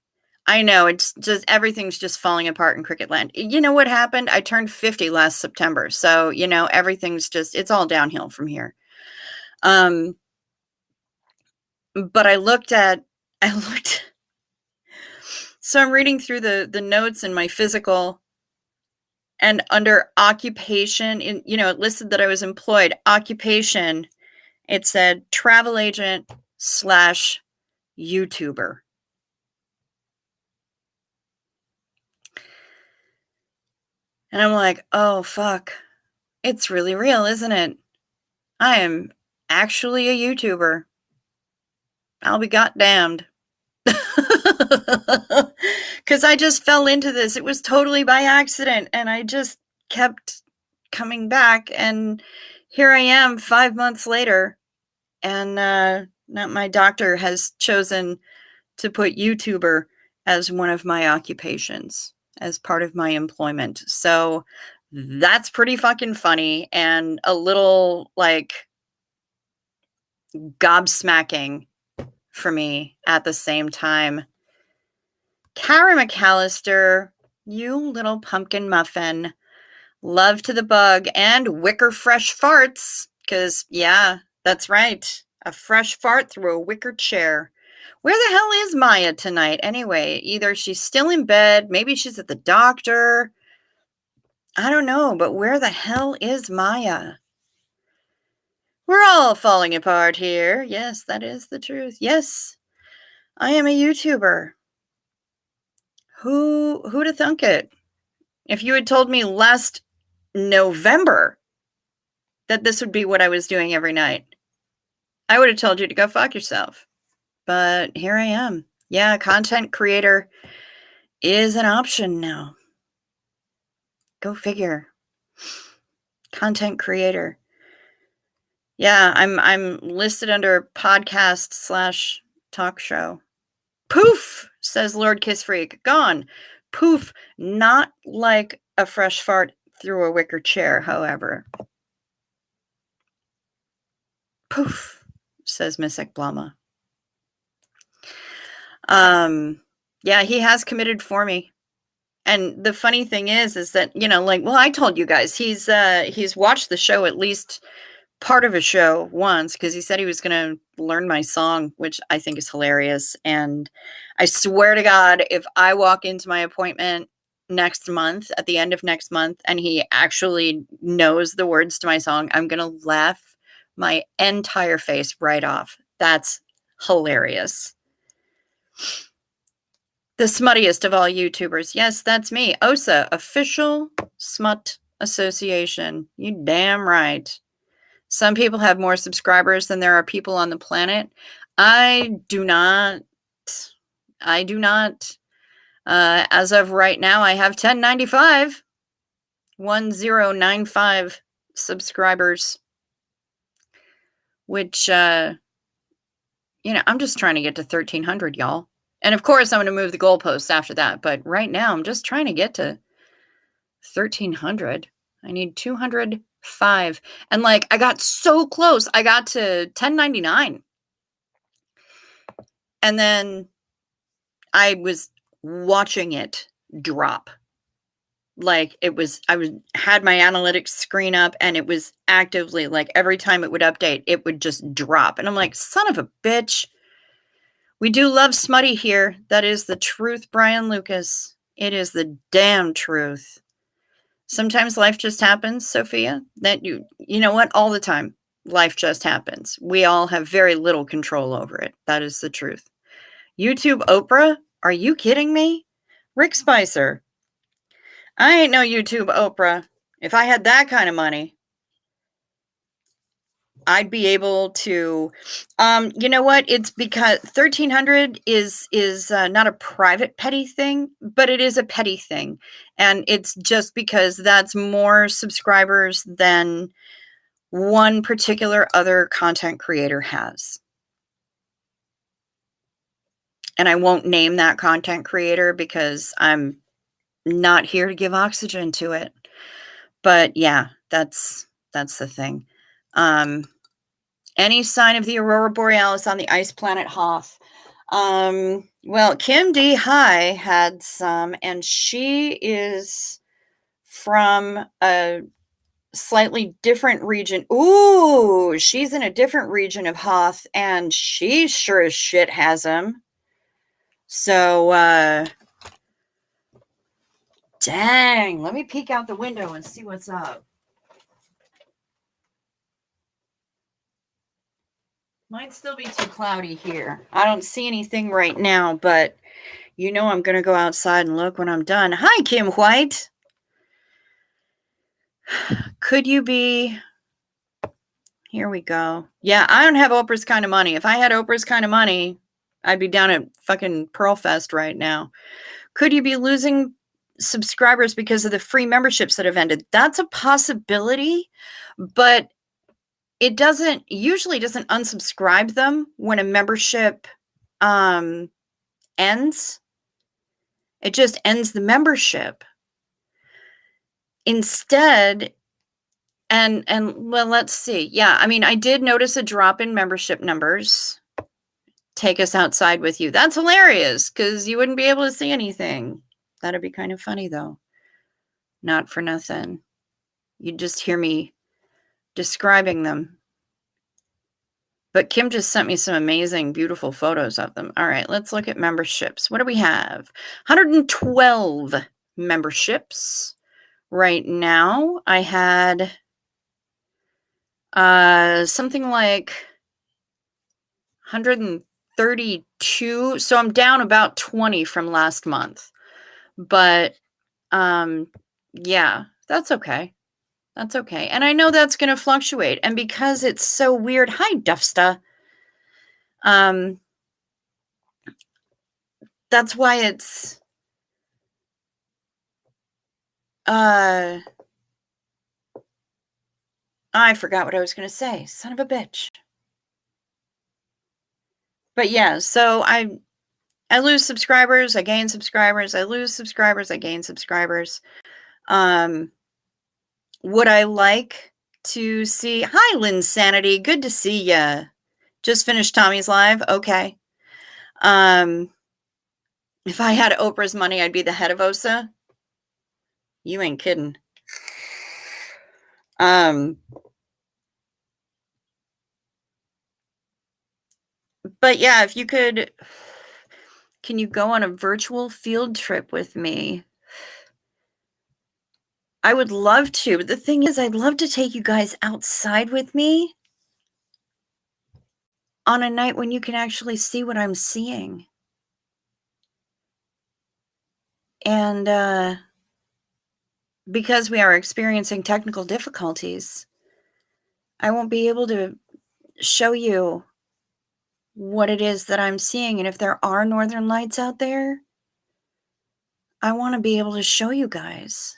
I know, it's just everything's just falling apart in Cricket Land. You know what happened? I turned 50 last September. So, everything's it's all downhill from here. But I looked so I'm reading through the notes in my physical, and under occupation, it listed that I was employed. Occupation, it said travel agent / YouTuber. And I'm like, oh, fuck. It's really real, isn't it? I am actually a YouTuber. I'll be goddamned. Because I just fell into this. It was totally by accident. And I just kept coming back. And here I am 5 months later. And now my doctor has chosen to put YouTuber as one of my occupations, as part of my employment. So that's pretty fucking funny and a little like gobsmacking for me at the same time. Kara McAllister, you little pumpkin muffin. Love to the bug and wicker fresh farts. Because, yeah, that's right. A fresh fart through a wicker chair. Where the hell is Maya tonight anyway? Either she's still in bed, maybe she's at the doctor. I don't know, but where the hell is Maya? We're all falling apart here. Yes, that is the truth. Yes, I am a YouTuber. Who'd have thunk it? If you had told me last November that this would be what I was doing every night, I would have told you to go fuck yourself. But here I am. Yeah, content creator is an option now. Go figure. Content creator. Yeah, I'm listed under podcast / talk show. Poof, says Lord Kiss Freak. Gone. Poof, not like a fresh fart through a wicker chair, however. Poof, says Miss Ekblama. Yeah, he has committed for me. And the funny thing is that, well, I told you guys, he's watched the show, at least part of a show once, because he said he was going to learn my song, which I think is hilarious. And I swear to God, if I walk into my appointment next month, at the end of next month, and he actually knows the words to my song, I'm going to laugh my entire face right off. That's hilarious. The smuttiest of all YouTubers. Yes, that's me. OSA, Official Smut Association. You damn right. Some people have more subscribers than there are people on the planet. I do not. As of right now, I have 1095 subscribers, which, I'm just trying to get to 1,300, y'all. And of course, I'm going to move the goalposts after that. But right now, I'm just trying to get to 1,300. I need 205. And I got so close. I got to 1099. And then I was watching it drop. I had my analytics screen up and it was actively, every time it would update, it would just drop. And I'm like, son of a bitch. We do love smutty here. That is the truth, Brian Lucas. It is the damn truth. Sometimes life just happens, Sophia. That you know what? All the time, life just happens. We all have very little control over it. That is the truth. YouTube Oprah? Are you kidding me? Rick Spicer. I ain't no YouTube Oprah. If I had that kind of money, I'd be able to, you know what? It's because 1,300 is not a private petty thing, but it is a petty thing. And it's just because that's more subscribers than one particular other content creator has. And I won't name that content creator because I'm not here to give oxygen to it. But yeah, that's the thing. Any sign of the Aurora Borealis on the ice planet Hoth? Well, Kim D. High had some, and she is from a slightly different region. Ooh, she's in a different region of Hoth, and she sure as shit has them. So, dang, let me peek out the window and see what's up. Might still be too cloudy here. I don't see anything right now, but I'm going to go outside and look when I'm done. Hi, Kim White. Could you be... Here we go. Yeah, I don't have Oprah's kind of money. If I had Oprah's kind of money, I'd be down at fucking Pearl Fest right now. Could you be losing subscribers because of the free memberships that have ended? That's a possibility, but it usually doesn't unsubscribe them when a membership ends. It just ends the membership. Instead, and well, let's see. Yeah, I mean, I did notice a drop in membership numbers. Take us outside with you. That's hilarious because you wouldn't be able to see anything. That'd be kind of funny though. Not for nothing. You'd just hear me describing them. But Kim just sent me some amazing, beautiful photos of them. All right, let's look at memberships. What do we have? 112 memberships. Right now, I had something like 132. So I'm down about 20 from last month. But yeah, that's okay. That's okay. And I know that's going to fluctuate. And because it's so weird, hi, Dufsta. That's why it's I forgot what I was going to say. Son of a bitch. But yeah, so I lose subscribers, I gain subscribers, I lose subscribers, I gain subscribers. Would I like to see... Hi, Linsanity. Good to see ya. Just finished Tommy's live. Okay. If I had Oprah's money, I'd be the head of OSA. You ain't kidding. But yeah, if you could... Can you go on a virtual field trip with me? I would love to. But the thing is, I'd love to take you guys outside with me on a night when you can actually see what I'm seeing. And because we are experiencing technical difficulties, I won't be able to show you what it is that I'm seeing. And if there are northern lights out there, I want to be able to show you guys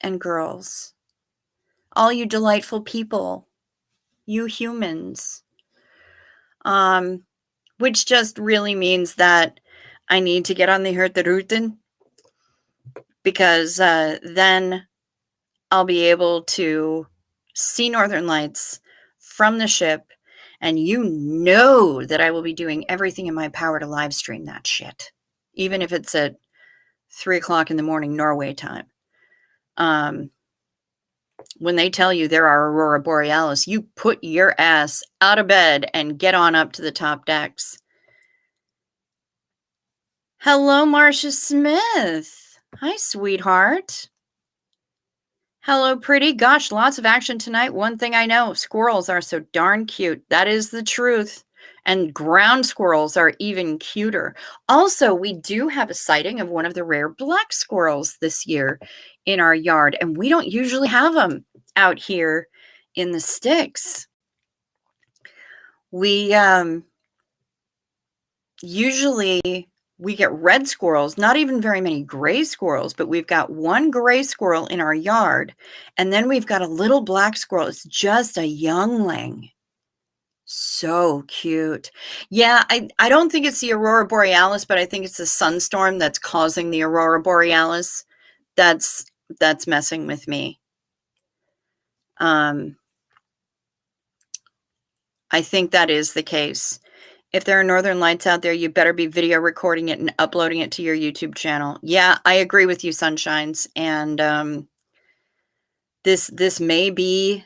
and girls, all you delightful people, you humans, which just really means that I need to get on the Hurtigruten, because then I'll be able to see northern lights from the ship, and you know that I will be doing everything in my power to live stream that shit, even if it's at 3 o'clock in the morning Norway time. When they tell you there are aurora borealis, you put your ass out of bed and get on up to the top decks. Hello, Marcia Smith. Hi, sweetheart. Hello, pretty. Gosh, lots of action tonight. One thing I know, squirrels are so darn cute. That is the truth. And ground squirrels are even cuter. Also, we do have a sighting of one of the rare black squirrels this year in our yard, and we don't usually have them out here in the sticks. We usually get red squirrels, not even very many gray squirrels, but we've got one gray squirrel in our yard, and then we've got a little black squirrel. It's just a youngling. So cute. Yeah, I don't think it's the aurora borealis, but I think it's the sunstorm that's causing the aurora borealis. That's messing with me. I think that is the case. If there are northern lights out there, you better be video recording it and uploading it to your YouTube channel. Yeah, I agree with you, Sunshines. And this may be,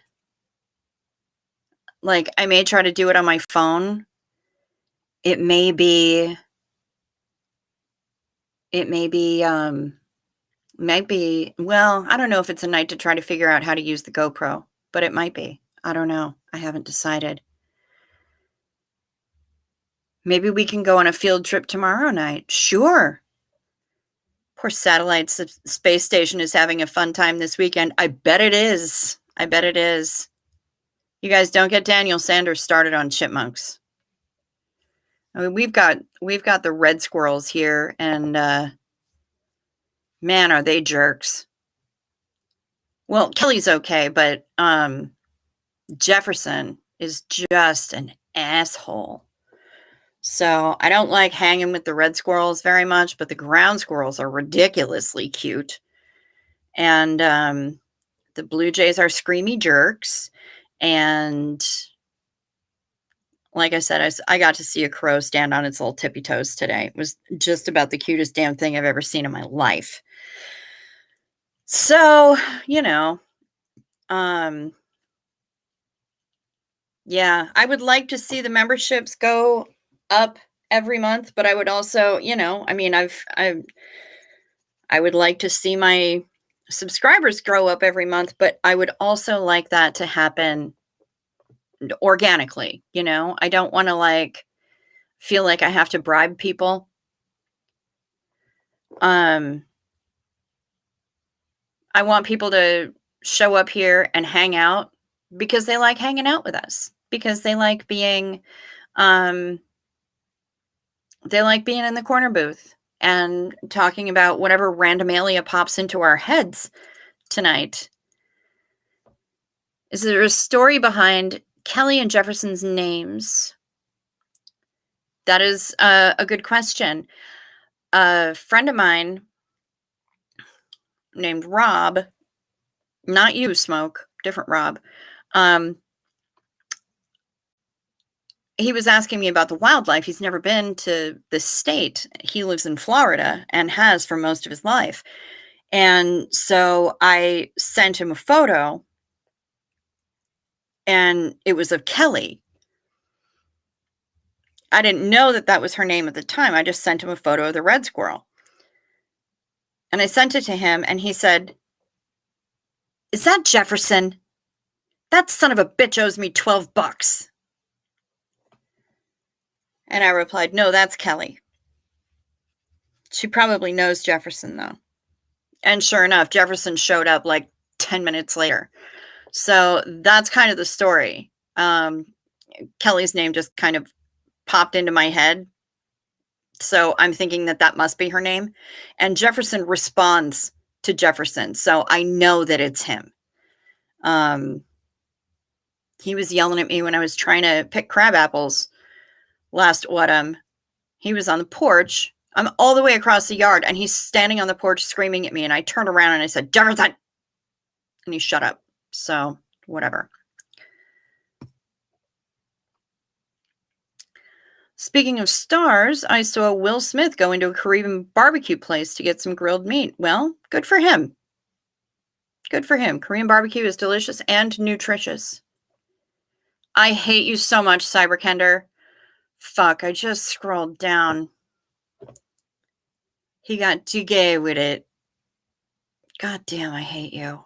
like, I may try to do it on my phone. It may be, well, I don't know if it's a night to try to figure out how to use the GoPro, but it might be. I don't know. I haven't decided. Maybe we can go on a field trip tomorrow night. Sure. Poor satellite space station is having a fun time this weekend. I bet it is. I bet it is. You guys don't get Daniel Sanders started on chipmunks. I mean, we've got the red squirrels here, and man, are they jerks. Well, Kelly's okay, but Jefferson is just an asshole. So I don't like hanging with the red squirrels very much, but the ground squirrels are ridiculously cute. And the blue jays are screamy jerks. And like I said, I got to see a crow stand on its little tippy toes today. It was just about the cutest damn thing I've ever seen in my life. So, yeah, I would like to see the memberships go up every month, but I would also, I would like to see my subscribers grow up every month, but I would also like that to happen organically. I don't want to feel like I have to bribe people. I want people to show up here and hang out because they like hanging out with us, because they like being in the corner booth and talking about whatever random alien pops into our heads tonight. Is there a story behind Kelly and Jefferson's names? That is a good question. A friend of mine named Rob, not you, Smoke, different Rob, he was asking me about the wildlife. He's never been to this state. He lives in Florida and has for most of his life. And so I sent him a photo, and it was of Kelly. I didn't know that was her name at the time. I just sent him a photo of the red squirrel. And I sent it to him, and he said, "Is that Jefferson? That son of a bitch owes me $12. And I replied, "No, that's Kelly." She probably knows Jefferson, though. And sure enough, Jefferson showed up like 10 minutes later. So that's kind of the story. Kelly's name just kind of popped into my head. So I'm thinking that must be her name. And Jefferson responds to Jefferson. So I know that it's him. He was yelling at me when I was trying to pick crab apples last autumn. He was on the porch. I'm all the way across the yard, and he's standing on the porch screaming at me. And I turned around and I said, "Jefferson!" And he shut up. So whatever. Speaking of stars, I saw Will Smith go into a Korean barbecue place to get some grilled meat. Well, good for him. Good for him. Korean barbecue is delicious and nutritious. I hate you so much, Cyberkender. Fuck, I just scrolled down. He got too gay with it. God damn, I hate you.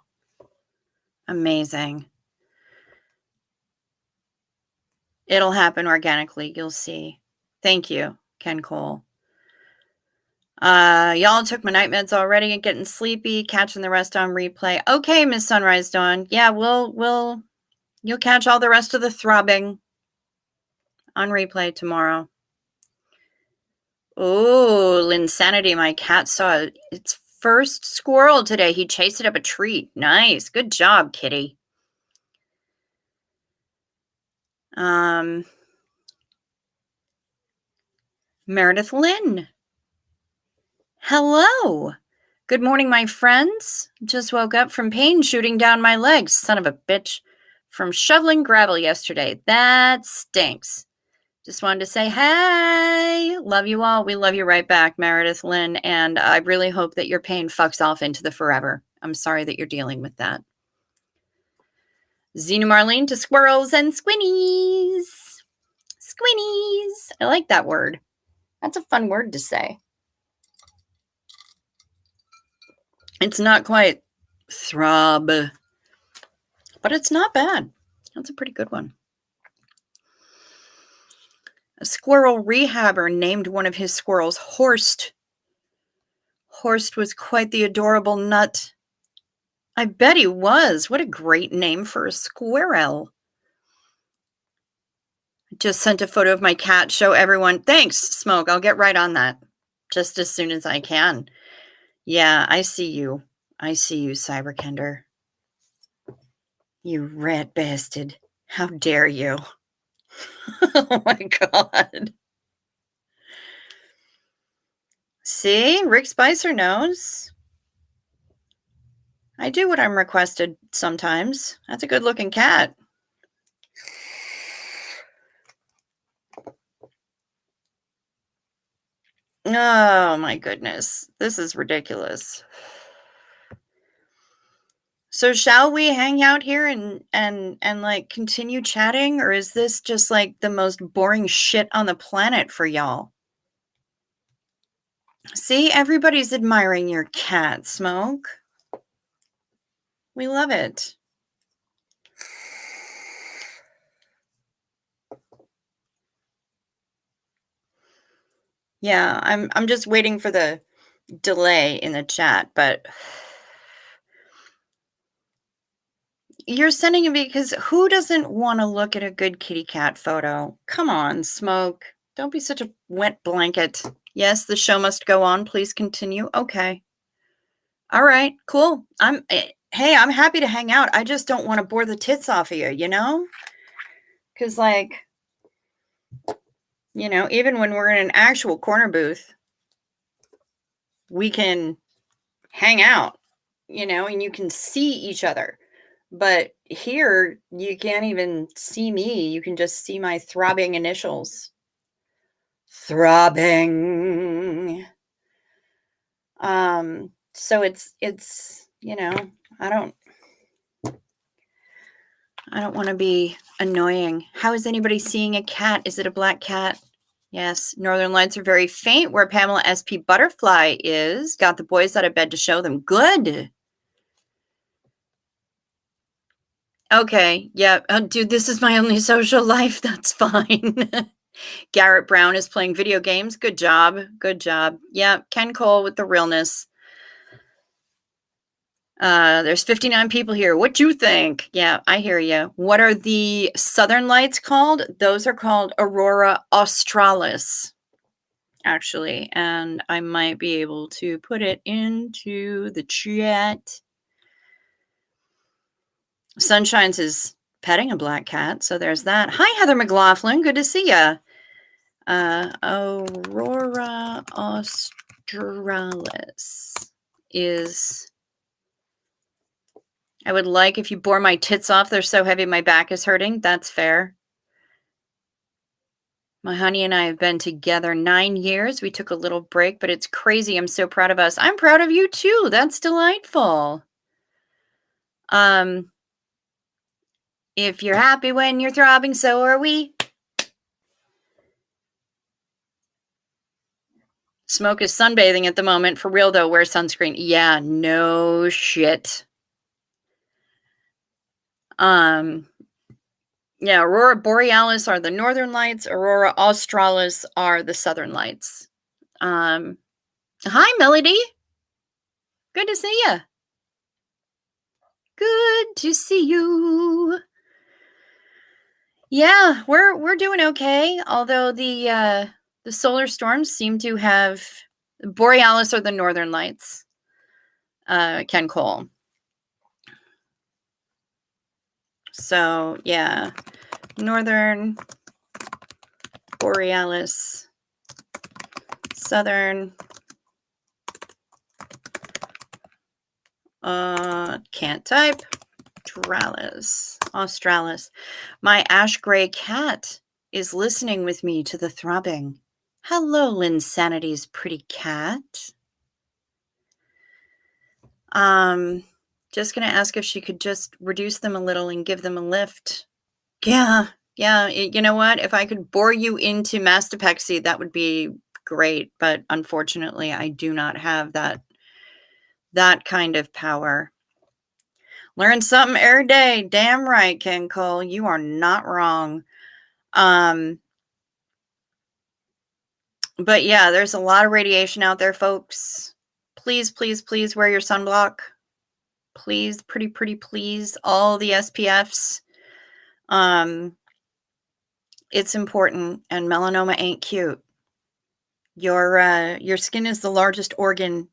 Amazing. It'll happen organically. You'll see. Thank you, Ken Cole. Y'all took my night meds already and getting sleepy, catching the rest on replay. Okay, Miss Sunrise Dawn. Yeah, you'll catch all the rest of the throbbing on replay tomorrow. Oh, Linsanity, my cat saw its first squirrel today. He chased it up a tree. Nice. Good job, kitty. Meredith Lynn. Hello. Good morning, my friends. Just woke up from pain shooting down my legs. Son of a bitch. From shoveling gravel yesterday. That stinks. Just wanted to say, hey, love you all. We love you right back, Meredith Lynn. And I really hope that your pain fucks off into the forever. I'm sorry that you're dealing with that. Zena Marlene to squirrels and squinnies. Squinnies. I like that word. That's a fun word to say. It's not quite throb, but it's not bad. That's a pretty good one. A squirrel rehabber named one of his squirrels Horst. Horst was quite the adorable nut. I bet he was. What a great name for a squirrel. Just sent a photo of my cat. Show everyone. Thanks, Smoke. I'll get right on that just as soon as I can. Yeah, I see you. I see you, Cyberkender. You rat bastard. How dare you? Oh my god. See? Rick Spicer knows. I do what I'm requested sometimes. That's a good-looking cat. Oh my goodness. This is ridiculous. So shall we hang out here and like continue chatting, or is this just like the most boring shit on the planet for y'all? See, everybody's admiring your cat, Smoke. We love it. Yeah, I'm just waiting for the delay in the chat, but you're sending it because who doesn't want to look at a good kitty cat photo? Come on, Smoke. Don't be such a wet blanket. Yes, the show must go on. Please continue. Okay. All right, cool. Hey, I'm happy to hang out. I just don't want to bore the tits off of you, you know? Because, like, you know, even when we're in an actual corner booth, we can hang out, you know, and you can see each other. But here, you can't even see me. You can just see my throbbing initials. Throbbing. So it's, you know, I don't want to be annoying. How is anybody seeing a cat? Is it a black cat? Yes. Northern lights are very faint where Pamela SP Butterfly is. Got the boys out of bed to show them. Good. Okay. Yeah. Dude, this is my only social life. That's fine. Garrett Brown is playing video games. Good job. Good job. Yeah. Ken Cole with the realness. There's 59 people here. What you think? Yeah, I hear you. What are the southern lights called? Those are called Aurora Australis, actually. And I might be able to put it into the chat. Sunshine's is petting a black cat, so there's that. Hi, Heather McLaughlin. Good to see ya. Aurora Australis is... I would like if you bore my tits off. They're so heavy my back is hurting. That's fair. My honey and I have been together 9 years. We took a little break, but it's crazy. I'm so proud of us. I'm proud of you too. That's delightful. If you're happy when you're throbbing, so are we. Smoke is sunbathing at the moment. For real though, wear sunscreen. Yeah, no shit. Yeah, Aurora Borealis are the northern lights. Aurora Australis are the southern lights. Hi, Melody. Good to see you. Good to see you. Yeah, we're doing okay. Although the solar storms seem to have... Borealis are the northern lights. Ken Cole. So yeah, northern Borealis, southern can't type. Australis. My ash gray cat is listening with me to the throbbing. Hello, Linsanity's pretty cat. Just gonna ask if she could just reduce them a little and give them a lift. Yeah. You know what? If I could bore you into mastopexy, that would be great. But unfortunately, I do not have that kind of power. Learn something every day. Damn right, Ken Cole. You are not wrong. But yeah, there's a lot of radiation out there, folks. Please, please, please wear your sunblock. Please, pretty, pretty please. All the SPFs. It's important, and melanoma ain't cute. Your skin is the largest organ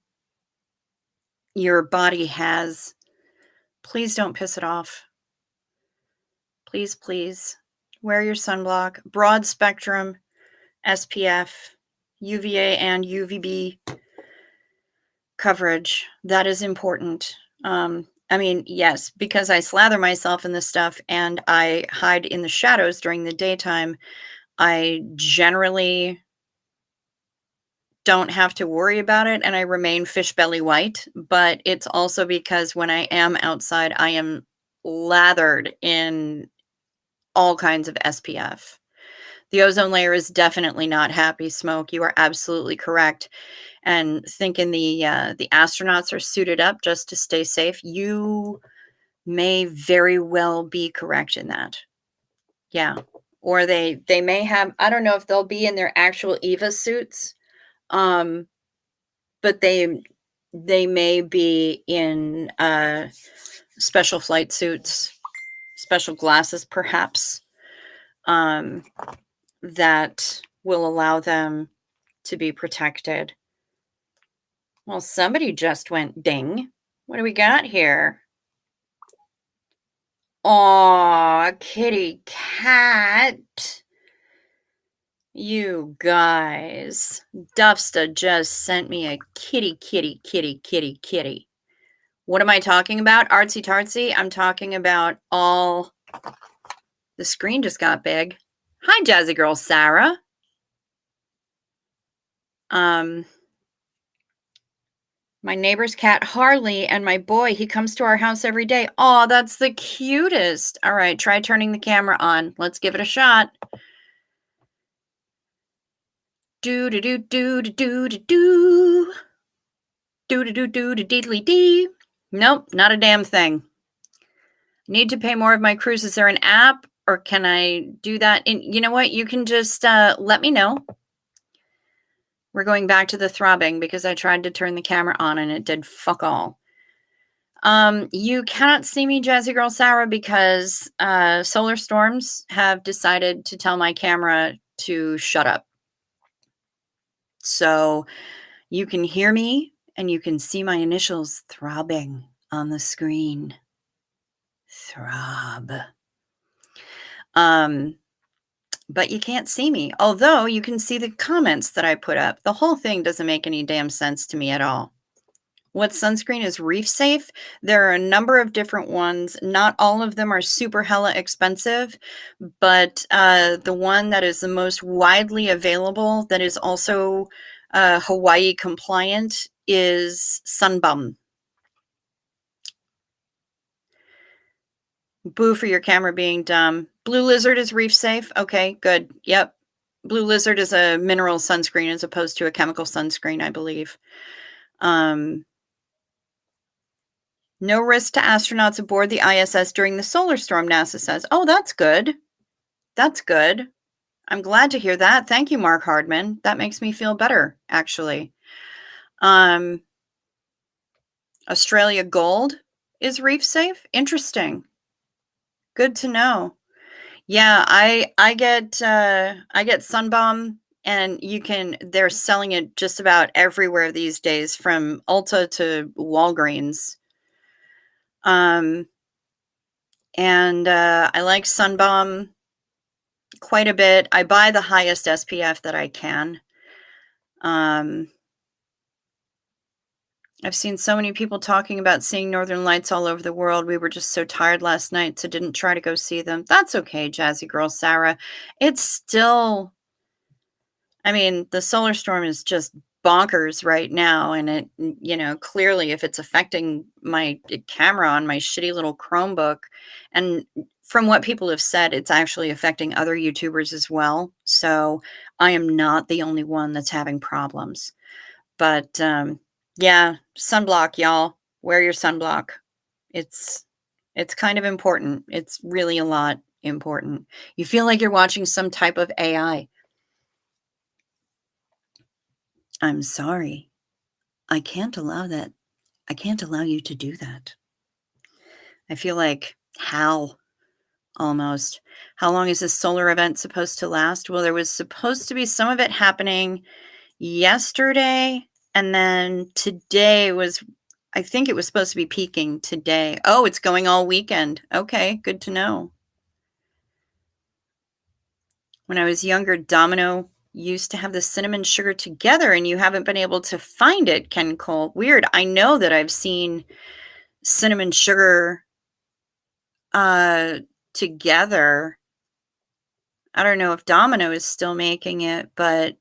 your body has. Please don't piss it off. Please, please wear your sunblock. Broad spectrum SPF, UVA and UVB coverage. That is important. I mean, yes, because I slather myself in this stuff and I hide in the shadows during the daytime, I generally don't have to worry about it and I remain fish belly white. But it's also because when I am outside, I am lathered in all kinds of SPF. The ozone layer is definitely not happy, Smoke. You are absolutely correct. And thinking the astronauts are suited up just to stay safe, you may very well be correct in that. Yeah. Or they may have, I don't know if they'll be in their actual EVA suits, but they may be in special flight suits, special glasses perhaps, that will allow them to be protected. Well, somebody just went ding. What do we got here? Aw, kitty cat. You guys. Dufsta just sent me a kitty, kitty, kitty, kitty, kitty. What am I talking about? Artsy tartsy. I'm talking about all... The screen just got big. Hi, Jazzy Girl Sarah. My neighbor's cat, Harley, and my boy, he comes to our house every day. Oh, that's the cutest. All right, try turning the camera on. Let's give it a shot. Do do do do do do do do. Do do do do do deedly dee. Nope, not a damn thing. Need to pay more of my cruise. Is there an app or can I do that? And you know what? You can just let me know. We're going back to the throbbing because I tried to turn the camera on and it did fuck all. You cannot see me, Jazzy Girl Sarah, because solar storms have decided to tell my camera to shut up. So you can hear me and you can see my initials throbbing on the screen. Throb. But you can't see me, although you can see the comments that I put up. The whole thing doesn't make any damn sense to me at all. What sunscreen is reef safe? There are a number of different ones. Not all of them are super hella expensive, but the one that is the most widely available that is also Hawaii compliant is Sunbum. Boo for your camera being dumb. Blue Lizard is reef safe. Okay, good. Yep. Blue Lizard is a mineral sunscreen as opposed to a chemical sunscreen, I believe. No risk to astronauts aboard the ISS during the solar storm, NASA says. Oh, that's good. That's good. I'm glad to hear that. Thank you, Mark Hardman. That makes me feel better, actually. Australia Gold is reef safe. Interesting. Good to know. Yeah, I get Sunbum, and they're selling it just about everywhere these days, from Ulta to Walgreens. And I like Sunbum quite a bit. I buy the highest SPF that I can. I've seen so many people talking about seeing Northern Lights all over the world. We were just so tired last night, so didn't try to go see them. That's okay, Jazzy Girl Sarah. It's still, I mean, the solar storm is just bonkers right now. And it, clearly if it's affecting my camera on my shitty little Chromebook, and from what people have said, it's actually affecting other YouTubers as well. So I am not the only one that's having problems. But yeah, sunblock, y'all. Wear your sunblock. It's kind of important. It's really a lot important. You feel like you're watching some type of AI. I'm sorry. I can't allow that. I can't allow you to do that. I feel like Hal almost. How long is this solar event supposed to last? Well, there was supposed to be some of it happening yesterday, and then today was, I think it was supposed to be peaking today. Oh, it's going all weekend. Okay, good to know. When I was younger, Domino used to have the cinnamon sugar together, and you haven't been able to find it, Ken Cole. Weird. I know that I've seen cinnamon sugar together. I don't know if Domino is still making it, but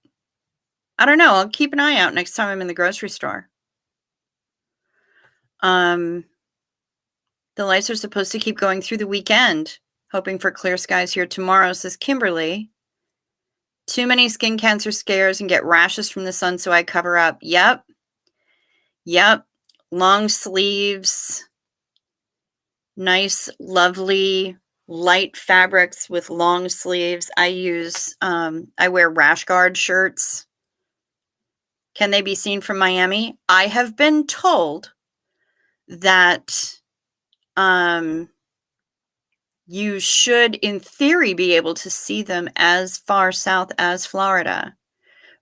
I don't know. I'll keep an eye out next time I'm in the grocery store. The lights are supposed to keep going through the weekend. Hoping for clear skies here tomorrow, says Kimberly. Too many skin cancer scares and get rashes from the sun, so I cover up. Yep. Long sleeves. Nice, lovely, light fabrics with long sleeves. I wear rash guard shirts. Can they be seen from Miami? I have been told that you should, in theory, be able to see them as far south as Florida.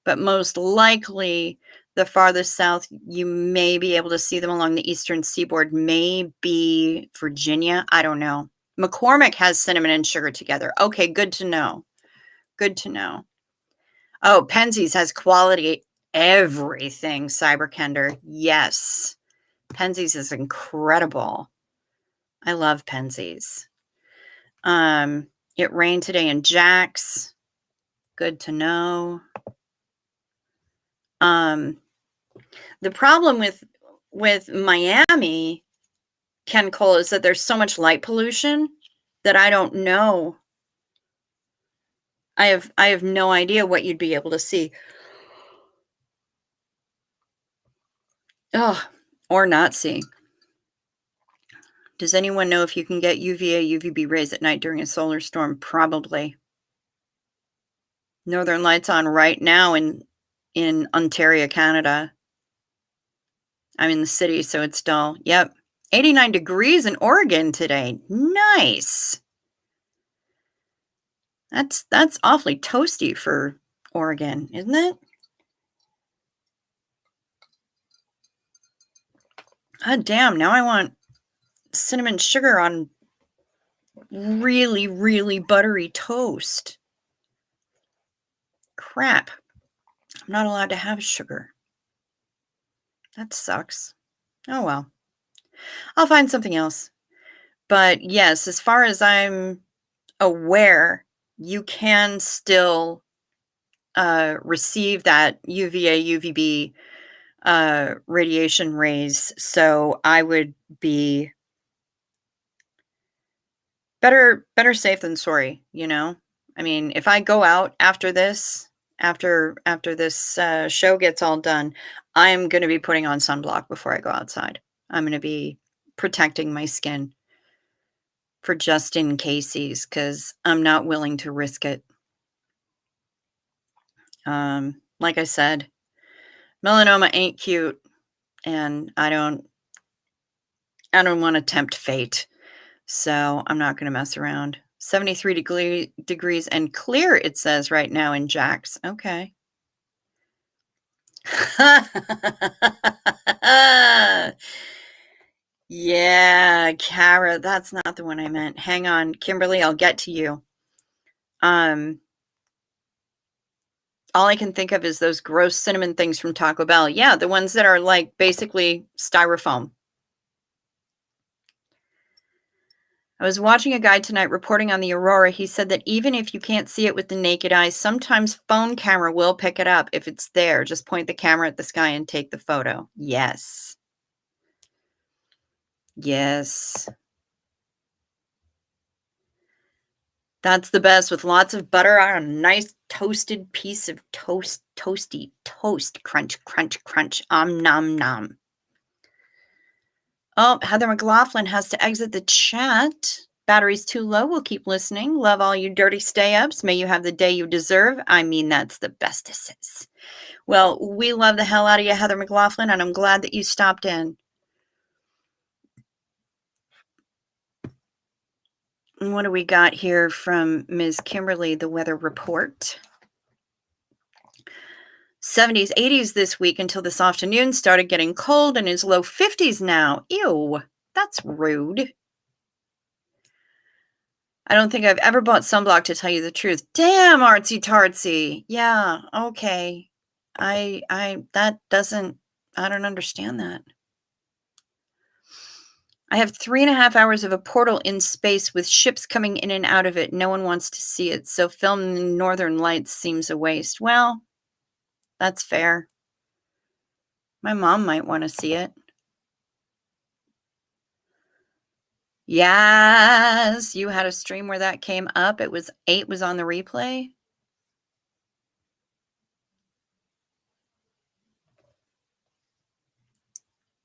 But most likely, the farthest south you may be able to see them along the eastern seaboard may be Virginia. I don't know. McCormick has cinnamon and sugar together. Okay, good to know. Good to know. Oh, Penzies has quality everything, Cyberkender. Yes. Penzies is incredible. I love Penzies. It rained today in Jax. Good to know. The problem with Miami, Ken Cole, is that there's so much light pollution that I don't know. I have no idea what you'd be able to see. Oh, or not see. Does anyone know if you can get UVA, UVB rays at night during a solar storm? Probably. Northern Lights on right now in Ontario, Canada. I'm in the city, so it's dull. Yep. 89 degrees in Oregon today. Nice. That's awfully toasty for Oregon, isn't it? God damn, now I want cinnamon sugar on really, really buttery toast. Crap. I'm not allowed to have sugar. That sucks. Oh well. I'll find something else. But yes, as far as I'm aware, you can still receive that UVA, UVB radiation rays. So I would be better safe than sorry, you know? I mean, if I go out after this, after this show gets all done, I'm going to be putting on sunblock before I go outside. I'm going to be protecting my skin for just in cases, because I'm not willing to risk it. Like I said, melanoma ain't cute, and I don't want to tempt fate, so I'm not going to mess around. 73 degrees and clear, it says right now in Jax. Okay. Yeah, Kara, that's not the one I meant. Hang on, Kimberly, I'll get to you. All I can think of is those gross cinnamon things from Taco Bell. Yeah, the ones that are like basically styrofoam. I was watching a guy tonight reporting on the aurora. He said that even if you can't see it with the naked eye, sometimes phone camera will pick it up if it's there. Just point the camera at the sky and take the photo. Yes. Yes. That's the best, with lots of butter on a nice toasted piece of toast, toasty toast. Crunch, crunch, crunch. Nom, nom. Oh, Heather McLaughlin has to exit the chat. Battery's too low. We'll keep listening. Love all you dirty stay-ups. May you have the day you deserve. I mean, that's the bestesses. Well, we love the hell out of you, Heather McLaughlin, and I'm glad that you stopped in. And what do we got here from Ms. Kimberly, the weather report? 70s, 80s this week until this afternoon. Started getting cold and is low 50s now. Ew, that's rude. I don't think I've ever bought sunblock, to tell you the truth. Damn, artsy tartsy. Yeah, okay. I don't understand that. I have 3.5 hours of a portal in space with ships coming in and out of it. No one wants to see it, so filming the Northern Lights seems a waste. Well, that's fair. My mom might want to see it. Yes, you had a stream where that came up. It was 8 was on the replay.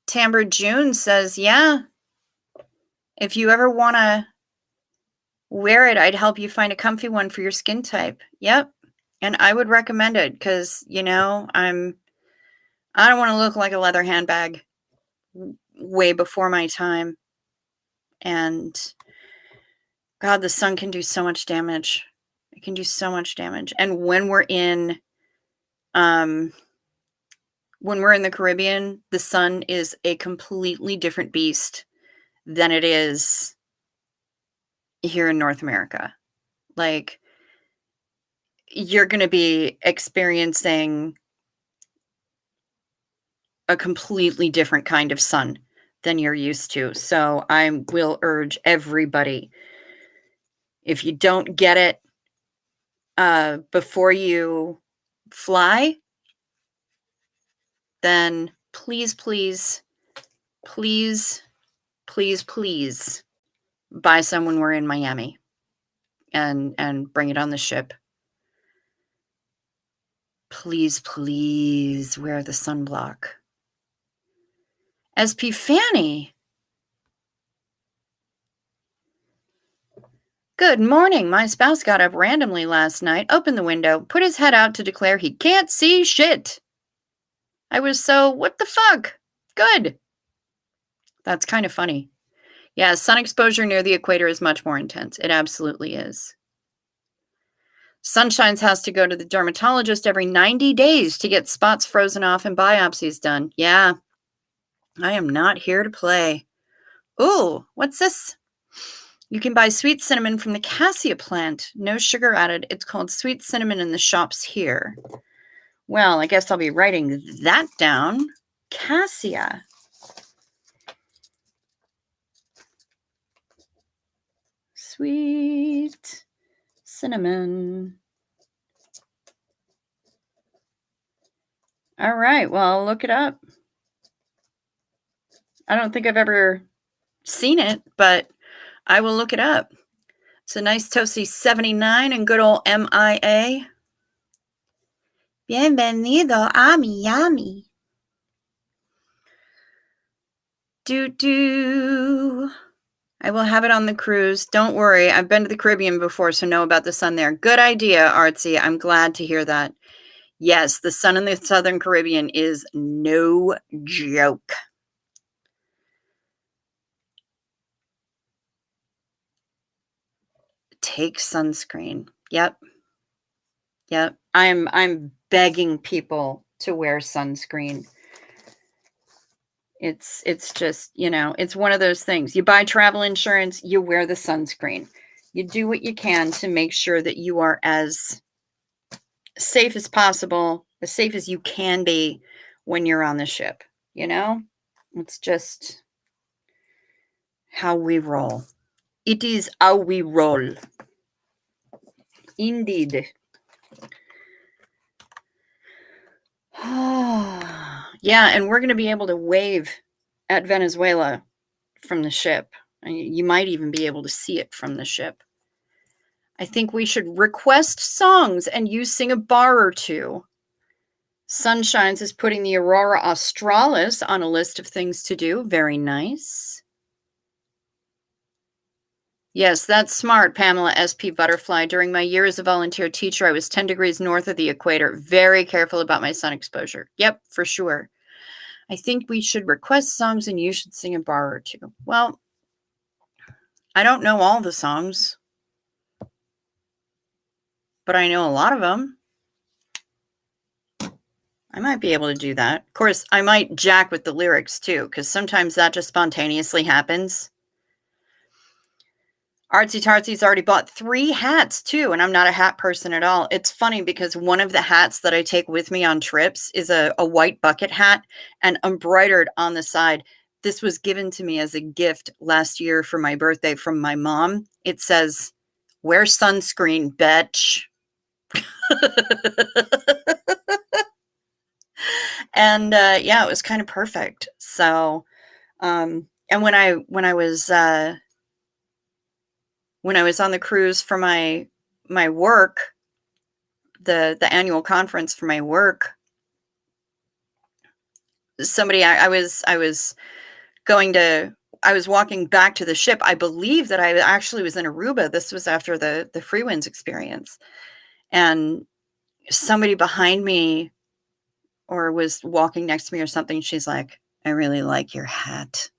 Tamber June says, yeah, if you ever want to wear it, I'd help you find a comfy one for your skin type. Yep. And I would recommend it because, I don't want to look like a leather handbag way before my time. And God, the sun can do so much damage. It can do so much damage. And when we're in the Caribbean, the sun is a completely different beast than it is here in North America. Like, you're going to be experiencing a completely different kind of sun than you're used to. So I will urge everybody, if you don't get it before you fly, then please, please, please, please, please buy some when we're in Miami and bring it on the ship. Please, please wear the sunblock. SP Fanny. Good morning. My spouse got up randomly last night, opened the window, put his head out to declare he can't see shit. I was so, what the fuck? Good. That's kind of funny. Yeah, sun exposure near the equator is much more intense. It absolutely is. Sunshines has to go to the dermatologist every 90 days to get spots frozen off and biopsies done. Yeah, I am not here to play. Ooh, what's this? You can buy sweet cinnamon from the cassia plant. No sugar added. It's called sweet cinnamon in the shops here. Well, I guess I'll be writing that down. Cassia. Sweet cinnamon. All right, well, I'll look it up. I don't think I've ever seen it, but I will look it up. It's a nice toasty 79 and good old MIA. Bienvenido a Miami. Do. I will have it on the cruise. Don't worry. I've been to the Caribbean before, so know about the sun there. Good idea, Artsy. I'm glad to hear that. Yes, the sun in the Southern Caribbean is no joke. Take sunscreen. Yep. I'm begging people to wear sunscreen. It's just, it's one of those things. You buy travel insurance, you wear the sunscreen. You do what you can to make sure that you are as safe as possible, as safe as you can be when you're on the ship. It's just how we roll. It is how we roll. Indeed. Yeah, and we're going to be able to wave at Venezuela from the ship. You might even be able to see it from the ship. I think we should request songs and you sing a bar or two. Sunshines is putting the Aurora Australis on a list of things to do. Very nice. Yes, that's smart, Pamela SP Butterfly. During my year as a volunteer teacher, I was 10 degrees north of the equator. Very careful about my sun exposure. Yep, for sure. I think we should request songs and you should sing a bar or two. Well, I don't know all the songs, but I know a lot of them. I might be able to do that. Of course, I might jack with the lyrics too, because sometimes that just spontaneously happens. Artsy Tartsy's already bought 3 hats too, and I'm not a hat person at all. It's funny because one of the hats that I take with me on trips is a white bucket hat and embroidered on the side. This was given to me as a gift last year for my birthday from my mom. It says, "Wear sunscreen, bitch." And yeah, it was kind of perfect. So, and when I was on the cruise for my work, the annual conference for my work, somebody I was going to I was walking back to the ship. I believe that I actually was in Aruba. This was after the free winds experience. And somebody behind me or was walking next to me or something, she's like, "I really like your hat."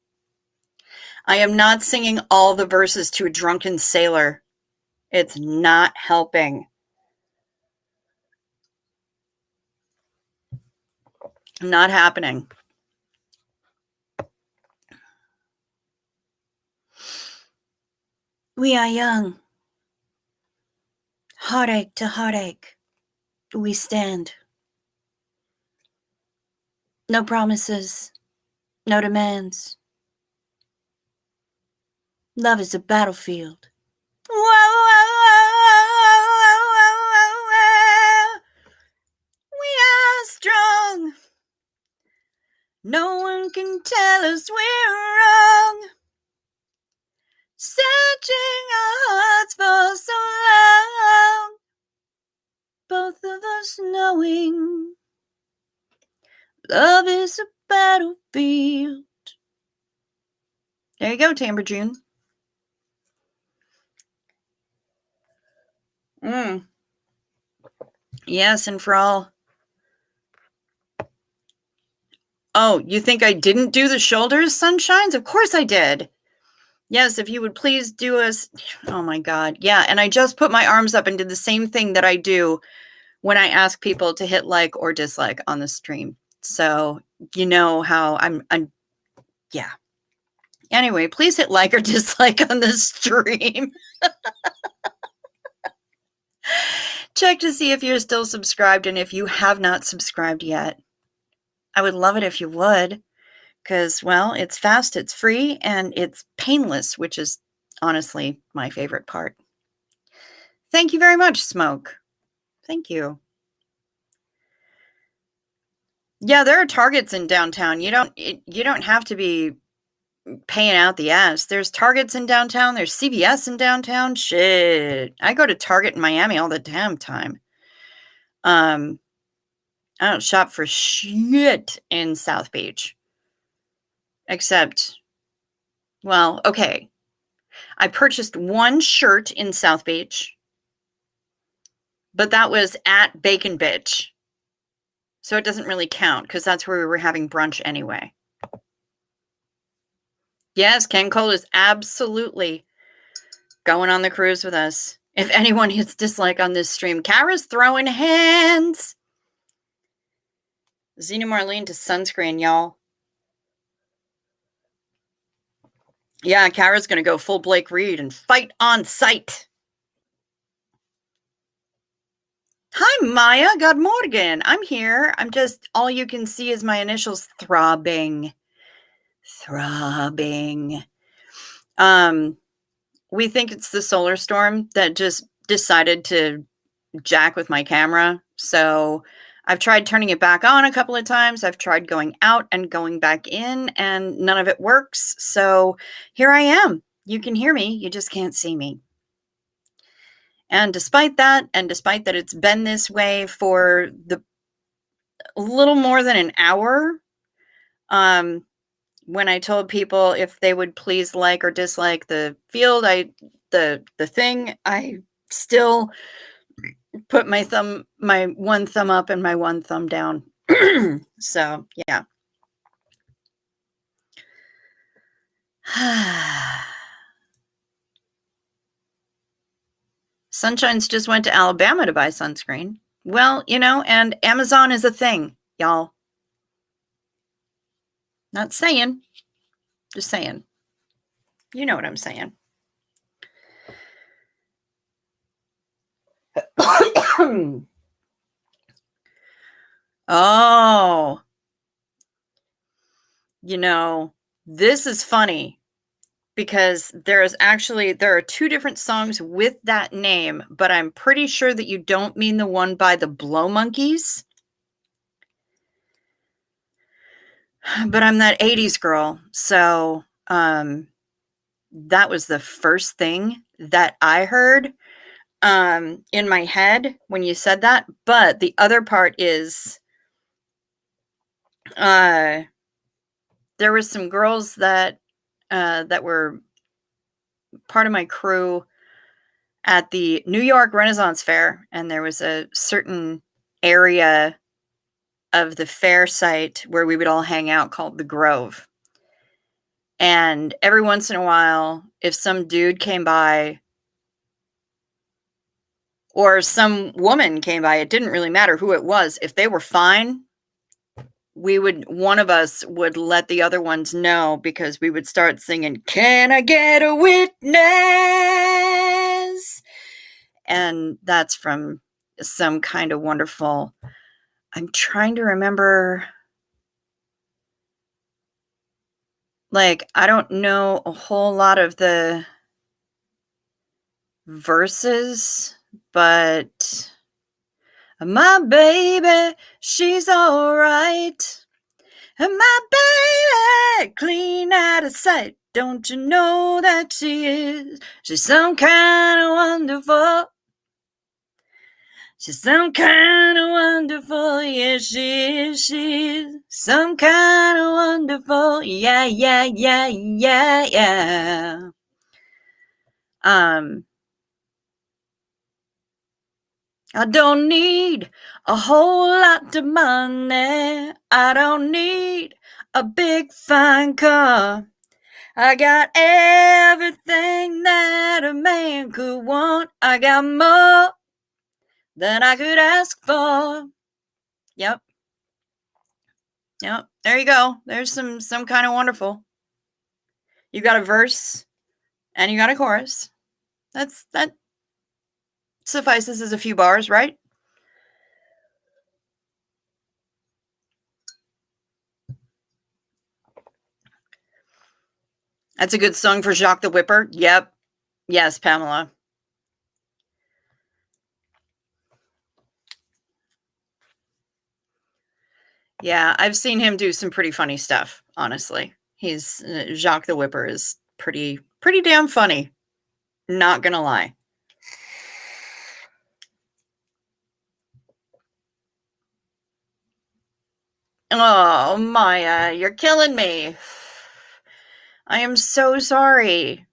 I am not singing all the verses to a drunken sailor. It's not helping. Not happening. We are young. Heartache to heartache, we stand. No promises, no demands. Love is a battlefield. Whoa, whoa, whoa, whoa, whoa, whoa. We are strong. No one can tell us we're wrong. Searching our hearts for so long. Both of us knowing love is a battlefield. There you go, Timber June. Yes, and for all. Oh, you think I didn't do the shoulders, sunshines? Of course I did. Yes, if you would please do us. Oh my God. Yeah. And I just put my arms up and did the same thing that I do when I ask people to hit like or dislike on the stream. So you know how I'm yeah. Anyway, please hit like or dislike on the stream. Check to see if you're still subscribed and if you have not subscribed yet. I would love it if you would, because, well, it's fast, it's free, and it's painless, which is honestly my favorite part. Thank you very much, Smoke. Thank you. Yeah, there are Targets in downtown. You don't have to be paying out the ass. There's Targets in downtown. There's CVS in downtown. Shit. I go to Target in Miami all the damn time. I don't shop for shit in South Beach. Except, well, okay. I purchased one shirt in South Beach, but that was at Bacon Bitch. So it doesn't really count because that's where we were having brunch anyway. Yes, Ken Cole is absolutely going on the cruise with us. If anyone hits dislike on this stream, Kara's throwing hands. Xena Marlene to sunscreen, y'all. Yeah, Kara's going to go full Blake Reed and fight on sight. Hi, Maya. God morgen. I'm here. I'm just, all you can see is my initials throbbing. Throbbing. We think it's the solar storm that just decided to jack with my camera. So I've tried turning it back on a couple of times. I've tried going out and going back in, and none of it works. So here I am. You can hear me. You just can't see me. And despite that it's been this way for a little more than an hour, when I told people if they would please like or dislike the field, I the thing, I still put my one thumb up and my one thumb down. So, yeah. Sunshine's just went to Alabama to buy sunscreen. Well, and Amazon is a thing, y'all. Not saying, just saying. You know what I'm saying. Oh, this is funny because there are two different songs with that name, but I'm pretty sure that you don't mean the one by the Blow Monkeys. But I'm that 80s girl, so that was the first thing that I heard in my head when you said that. But the other part is there was some girls that were part of my crew at the New York Renaissance Fair, and there was a certain area of the fair site where we would all hang out called the Grove. And every once in a while, if some dude came by or some woman came by, it didn't really matter who it was. If they were fine, one of us would let the other ones know, because we would start singing, "Can I get a witness?" And that's from Some Kind of Wonderful. I'm trying to remember. Like, I don't know a whole lot of the verses, but my baby, she's all right. And my baby, clean out of sight. Don't you know that she is? She's some kind of wonderful. She's some kind of wonderful. Yeah, she is. She's some kind of wonderful. Yeah, yeah, yeah, yeah, yeah. I don't need a whole lot of money. I don't need a big fine car. I got everything that a man could want. I got more than I could ask for. Yep. There you go. There's some kind of wonderful. You got a verse and you got a chorus. That suffices as a few bars, right? That's a good song for Jacques the Whipper. Yep. Yes, Pamela. Yeah, I've seen him do some pretty funny stuff, honestly. He's Jacques the Whipper is pretty damn funny. Not gonna lie. Oh, Maya, you're killing me. I am so sorry.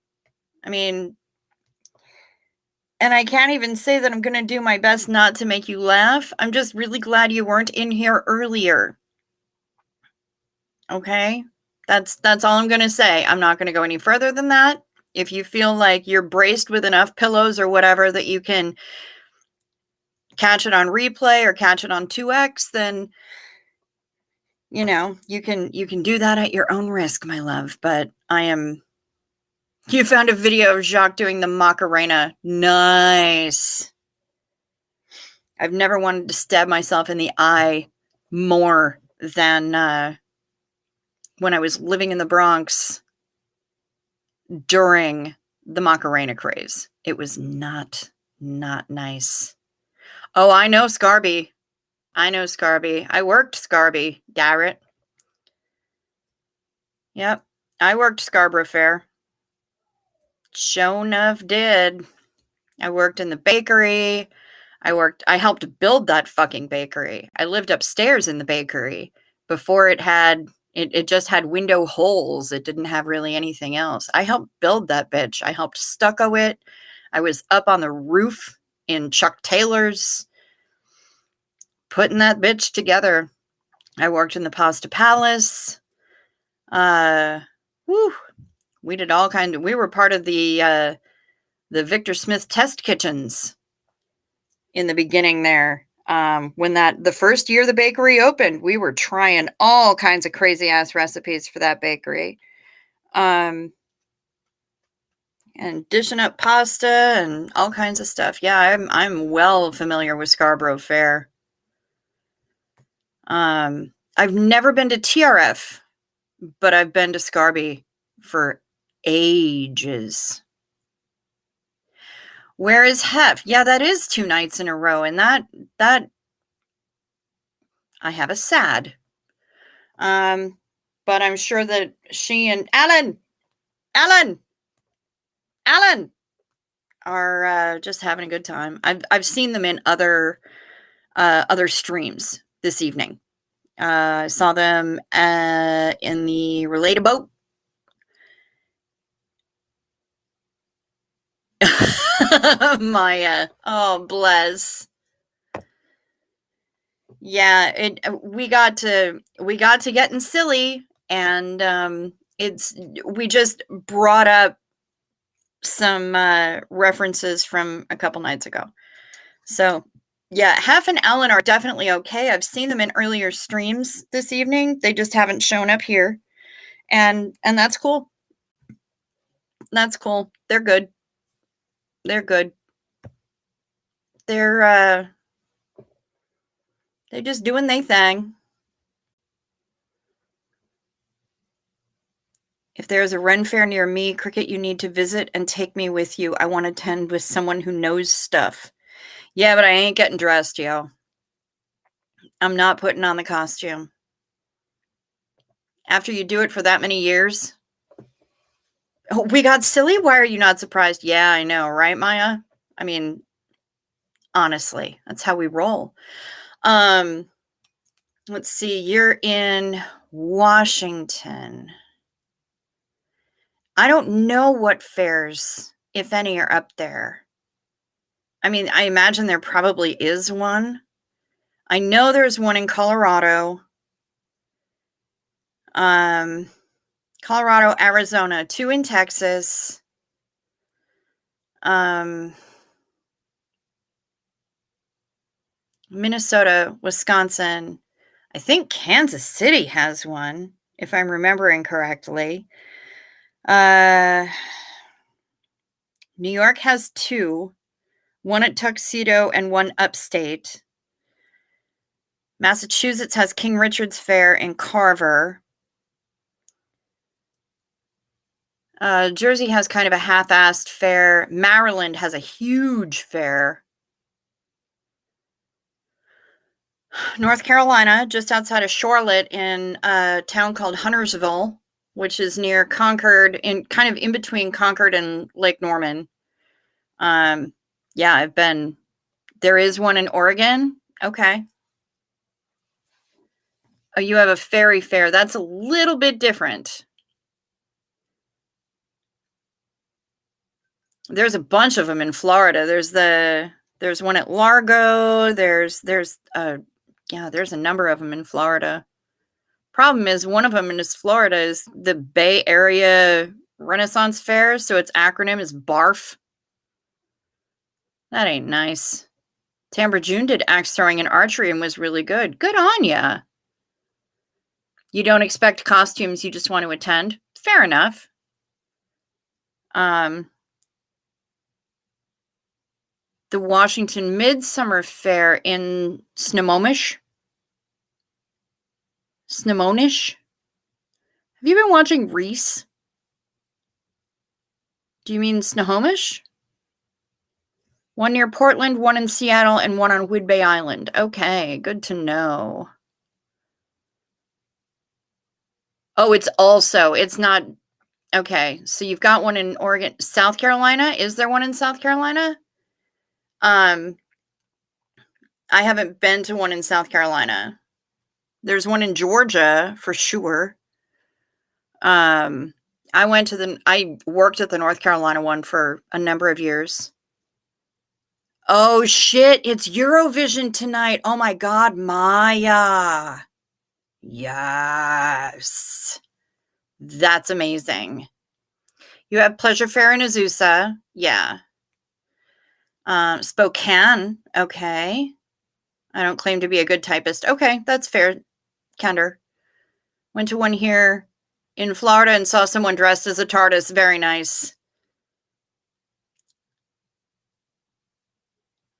I mean, and I can't even say that I'm going to do my best not to make you laugh. I'm just really glad you weren't in here earlier. Okay? That's all I'm going to say. I'm not going to go any further than that. If you feel like you're braced with enough pillows or whatever that you can catch it on replay or catch it on 2X, then you can do that at your own risk, my love. But you found a video of Jacques doing the Macarena. Nice. I've never wanted to stab myself in the eye more than when I was living in the Bronx during the Macarena craze. It was not nice. Oh, I know Scarby. I worked Scarby, Garrett. Yep. I worked Scarborough Fair. Sure enough did. I worked in the bakery. I helped build that fucking bakery. I lived upstairs in the bakery before it had It just had window holes. It didn't have really anything else. I helped build that bitch. I helped stucco it. I was up on the roof in Chuck Taylor's putting that bitch together. I worked in the Pasta Palace. Whew, we did all kinds of, we were part of the Victor Smith test kitchens in the beginning there. When the first year the bakery opened, we were trying all kinds of crazy ass recipes for that bakery. And dishing up pasta and all kinds of stuff. Yeah, I'm well familiar with Scarborough Fair. I've never been to TRF, but I've been to Scarby for ages. Where is Hef? Yeah, that is 2 nights in a row, and that I have a sad. But I'm sure that she and Alan are just having a good time. I've seen them in other streams this evening. I saw them in the Relate a Boat. Maya. Oh, bless. Yeah, we got to getting silly, and we just brought up some references from a couple nights ago. So yeah, Hef and Ellen are definitely okay. I've seen them in earlier streams this evening. They just haven't shown up here. And that's cool. That's cool. They're good. They're good. They're just doing their thing. If there's a Ren Fair near me, Cricket, you need to visit and take me with you. I want to attend with someone who knows stuff. Yeah, but I ain't getting dressed, yo. I'm not putting on the costume. After you do it for that many years. Oh, we got silly? Why are you not surprised? Yeah, I know, right, Maya? I mean, honestly, that's how we roll. Let's see. You're in Washington. I don't know what fairs, if any, are up there. I mean, I imagine there probably is one. I know there's one in Colorado. Colorado, Arizona, 2 in Texas. Minnesota, Wisconsin. I think Kansas City has one, if I'm remembering correctly. New York has 2, one at Tuxedo and one upstate. Massachusetts has King Richard's Fair in Carver. Jersey has kind of a half-assed fair. Maryland has a huge fair. North Carolina, just outside of Charlotte, in a town called Huntersville, which is near Concord, kind of in between Concord and Lake Norman. Yeah, I've been. There is one in Oregon. Okay. Oh, you have a ferry fair. That's a little bit different. There's a bunch of them in Florida. There's one at Largo. There's a number of them in Florida. Problem is, one of them in Florida is the Bay Area Renaissance Fair, so its acronym is BARF. That ain't nice. Tambra June did axe throwing and archery and was really good. Good on ya. You don't expect costumes, you just want to attend? Fair enough. The Washington Midsummer Fair in Snohomish. Have you been watching Reese? Do you mean Snohomish? One near Portland, one in Seattle, and one on Whidbey Island. Okay, good to know. Oh, it's not, okay, so you've got one in Oregon. South Carolina? Is there one in South Carolina? I haven't been to one in South Carolina. There's one in Georgia, for sure. Um, I worked at the North Carolina one for a number of years. Oh shit, it's Eurovision tonight. Oh my god, Maya. Yes. That's amazing. You have Pleasure Fair in Azusa. Yeah. Spokane. Okay. I don't claim to be a good typist. Okay, that's fair, Kender. Went to one here in Florida and saw someone dressed as a TARDIS. Very nice.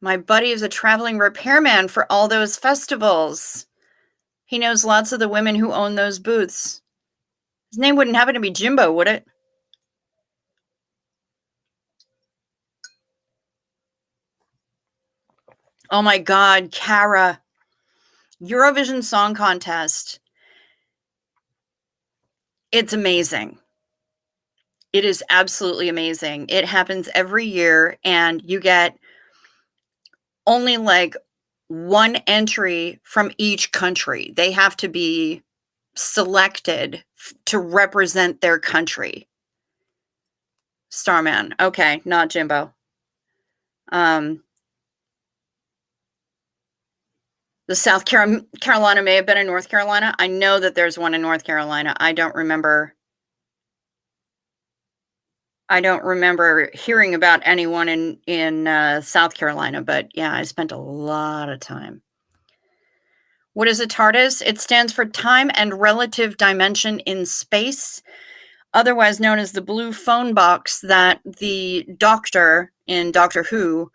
My buddy is a traveling repairman for all those festivals. He knows lots of the women who own those booths. His name wouldn't happen to be Jimbo, would it? Oh my God, Kara. Eurovision Song Contest. It's amazing. It is absolutely amazing. It happens every year, and you get only like one entry from each country. They have to be selected to represent their country. Starman. Okay, not Jimbo. The South Carolina may have been in North Carolina. I know that there's one in North Carolina. I don't remember hearing about anyone in South Carolina, but yeah, I spent a lot of time. What is a TARDIS? It stands for Time and Relative Dimension in Space, otherwise known as the blue phone box that the Doctor in Doctor Who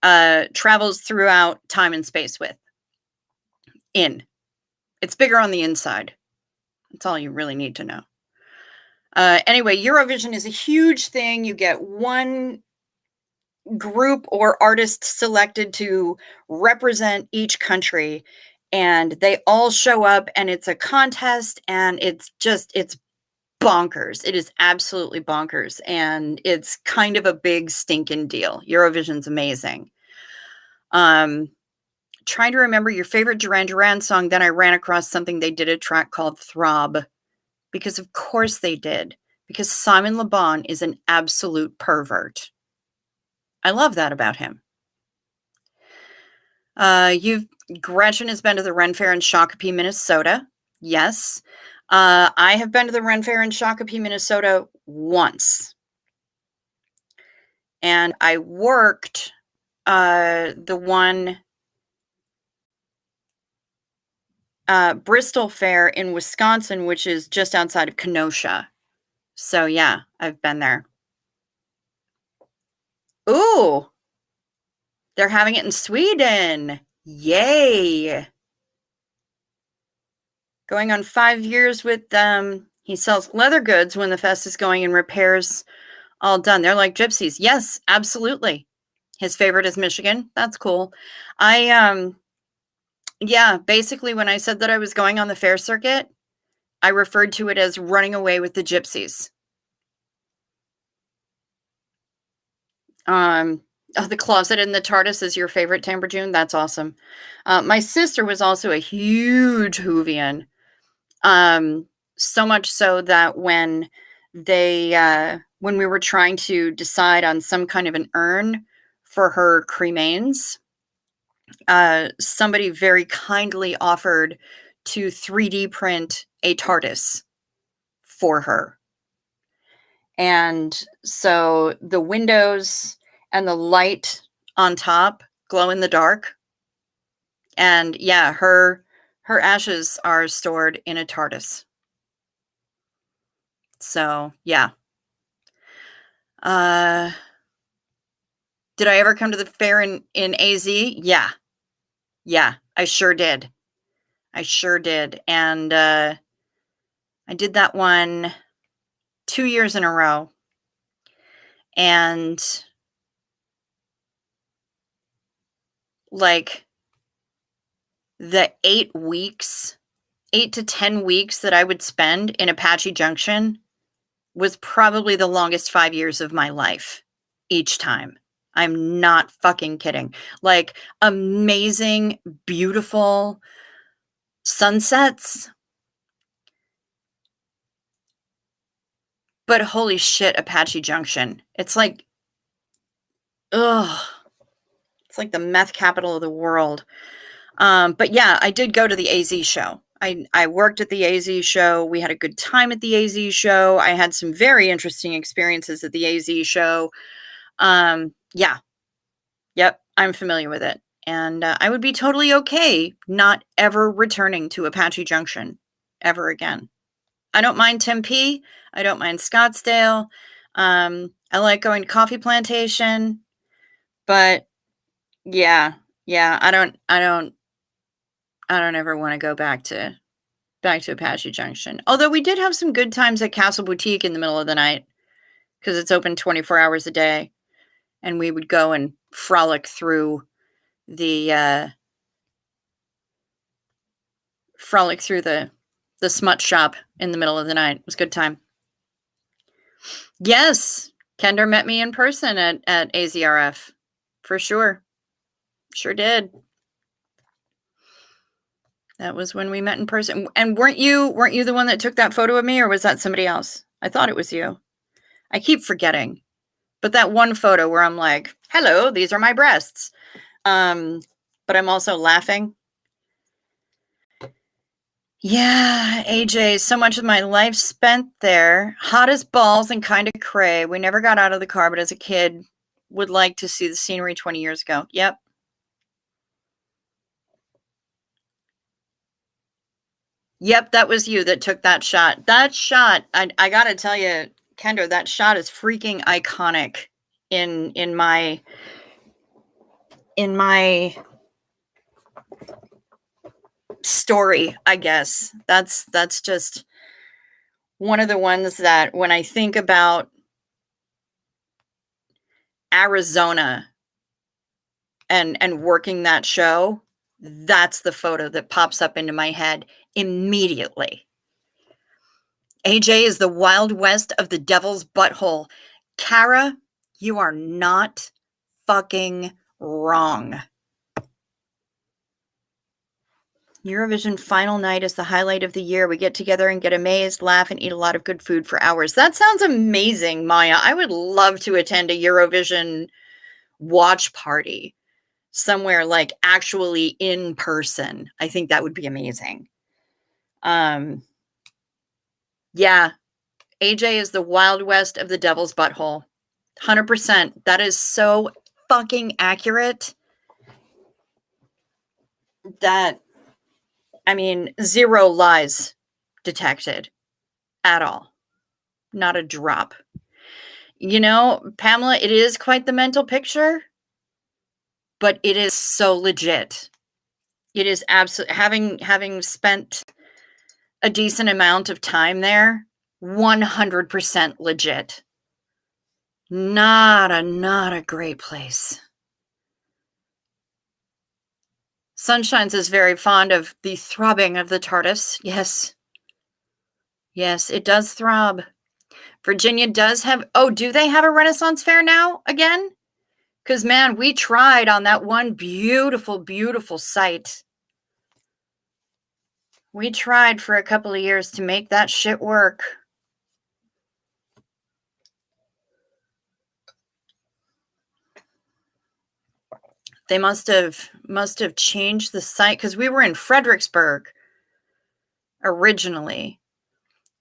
travels throughout time and space with. It's bigger on the inside. That's all you really need to know. Anyway, Eurovision is a huge thing. You get one group or artist selected to represent each country, and they all show up, and it's a contest, and it's bonkers. It is absolutely bonkers, and it's kind of a big stinking deal. Eurovision's amazing. Trying to remember your favorite Duran Duran song, then I ran across something they did a track called Throb, because of course they did, because Simon Le Bon is an absolute pervert. I love that about him. Gretchen has been to the Ren Fair in Shakopee, Minnesota. Yes. I have been to the Ren Fair in Shakopee, Minnesota once. And I worked the one Bristol Fair in Wisconsin, which is just outside of Kenosha. So yeah, I've been there. Ooh, they're having it in Sweden. Yay. Going on 5 years with them. He sells leather goods when the fest is going and repairs all done. They're like gypsies. Yes, absolutely. His favorite is Michigan. That's cool. Yeah, basically when I said that I was going on the fair circuit, I referred to it as running away with the gypsies. The Closet in the TARDIS is your favorite, Tamber June. That's awesome. My sister was also a huge Whovian. So much so that when we were trying to decide on some kind of an urn for her cremains, somebody very kindly offered to 3D print a TARDIS for her. And so the windows and the light on top glow in the dark. And yeah, her ashes are stored in a TARDIS. So yeah. Did I ever come to the fair in AZ? Yeah. Yeah, I sure did. And I did that one 2 years in a row. And like the 8 to 10 weeks that I would spend in Apache Junction was probably the longest 5 years of my life each time. I'm not fucking kidding. Like amazing, beautiful sunsets. But holy shit, Apache Junction. It's like, ugh. It's like the meth capital of the world. But yeah, I did go to the AZ show. I worked at the AZ show. We had a good time at the AZ show. I had some very interesting experiences at the AZ show. Yeah. Yep. I'm familiar with it. And I would be totally okay not ever returning to Apache Junction ever again. I don't mind Tempe. I don't mind Scottsdale. I like going to Coffee Plantation, but yeah, I don't ever want to go back to Apache Junction. Although we did have some good times at Castle Boutique in the middle of the night because it's open 24 hours a day, and we would go and frolic through the smut shop in the middle of the night. It was a good time. Yes, Kendra met me in person at AZRF for sure. Sure did. That was when we met in person. And weren't you the one that took that photo of me, or was that somebody else? I thought it was you. I keep forgetting. But that one photo where I'm like, hello, these are my breasts. But I'm also laughing. Yeah, AJ, so much of my life spent there. Hot as balls and kind of cray. We never got out of the car, but as a kid, would like to see the scenery 20 years ago. Yep. Yep, that was you that took that shot. That shot, I gotta tell you, Kendra, that shot is freaking iconic in my story, I guess. That's just one of the ones that when I think about Arizona and working that show, that's the photo that pops up into my head immediately. AJ is the Wild West of the Devil's Butthole. Kara, you are not fucking wrong. Eurovision final night is the highlight of the year. We get together and get amazed, laugh, and eat a lot of good food for hours. That sounds amazing, Maya. I would love to attend a Eurovision watch party somewhere like actually in person. I think that would be amazing. Yeah, AJ is the Wild West of the Devil's Butthole. 100%. That is so fucking accurate. That, I mean, zero lies detected at all. Not a drop. You know, Pamela, it is quite the mental picture, but it is so legit. It is absolutely, having spent a decent amount of time there, 100% legit. Not a great place. Sunshines is very fond of the throbbing of the TARDIS. Yes. Yes, it does throb. Virginia does have, oh, do they have a Renaissance fair now again? Because, man, we tried on that one beautiful, beautiful site. We tried for a couple of years to make that shit work. They must have changed the site because we were in Fredericksburg originally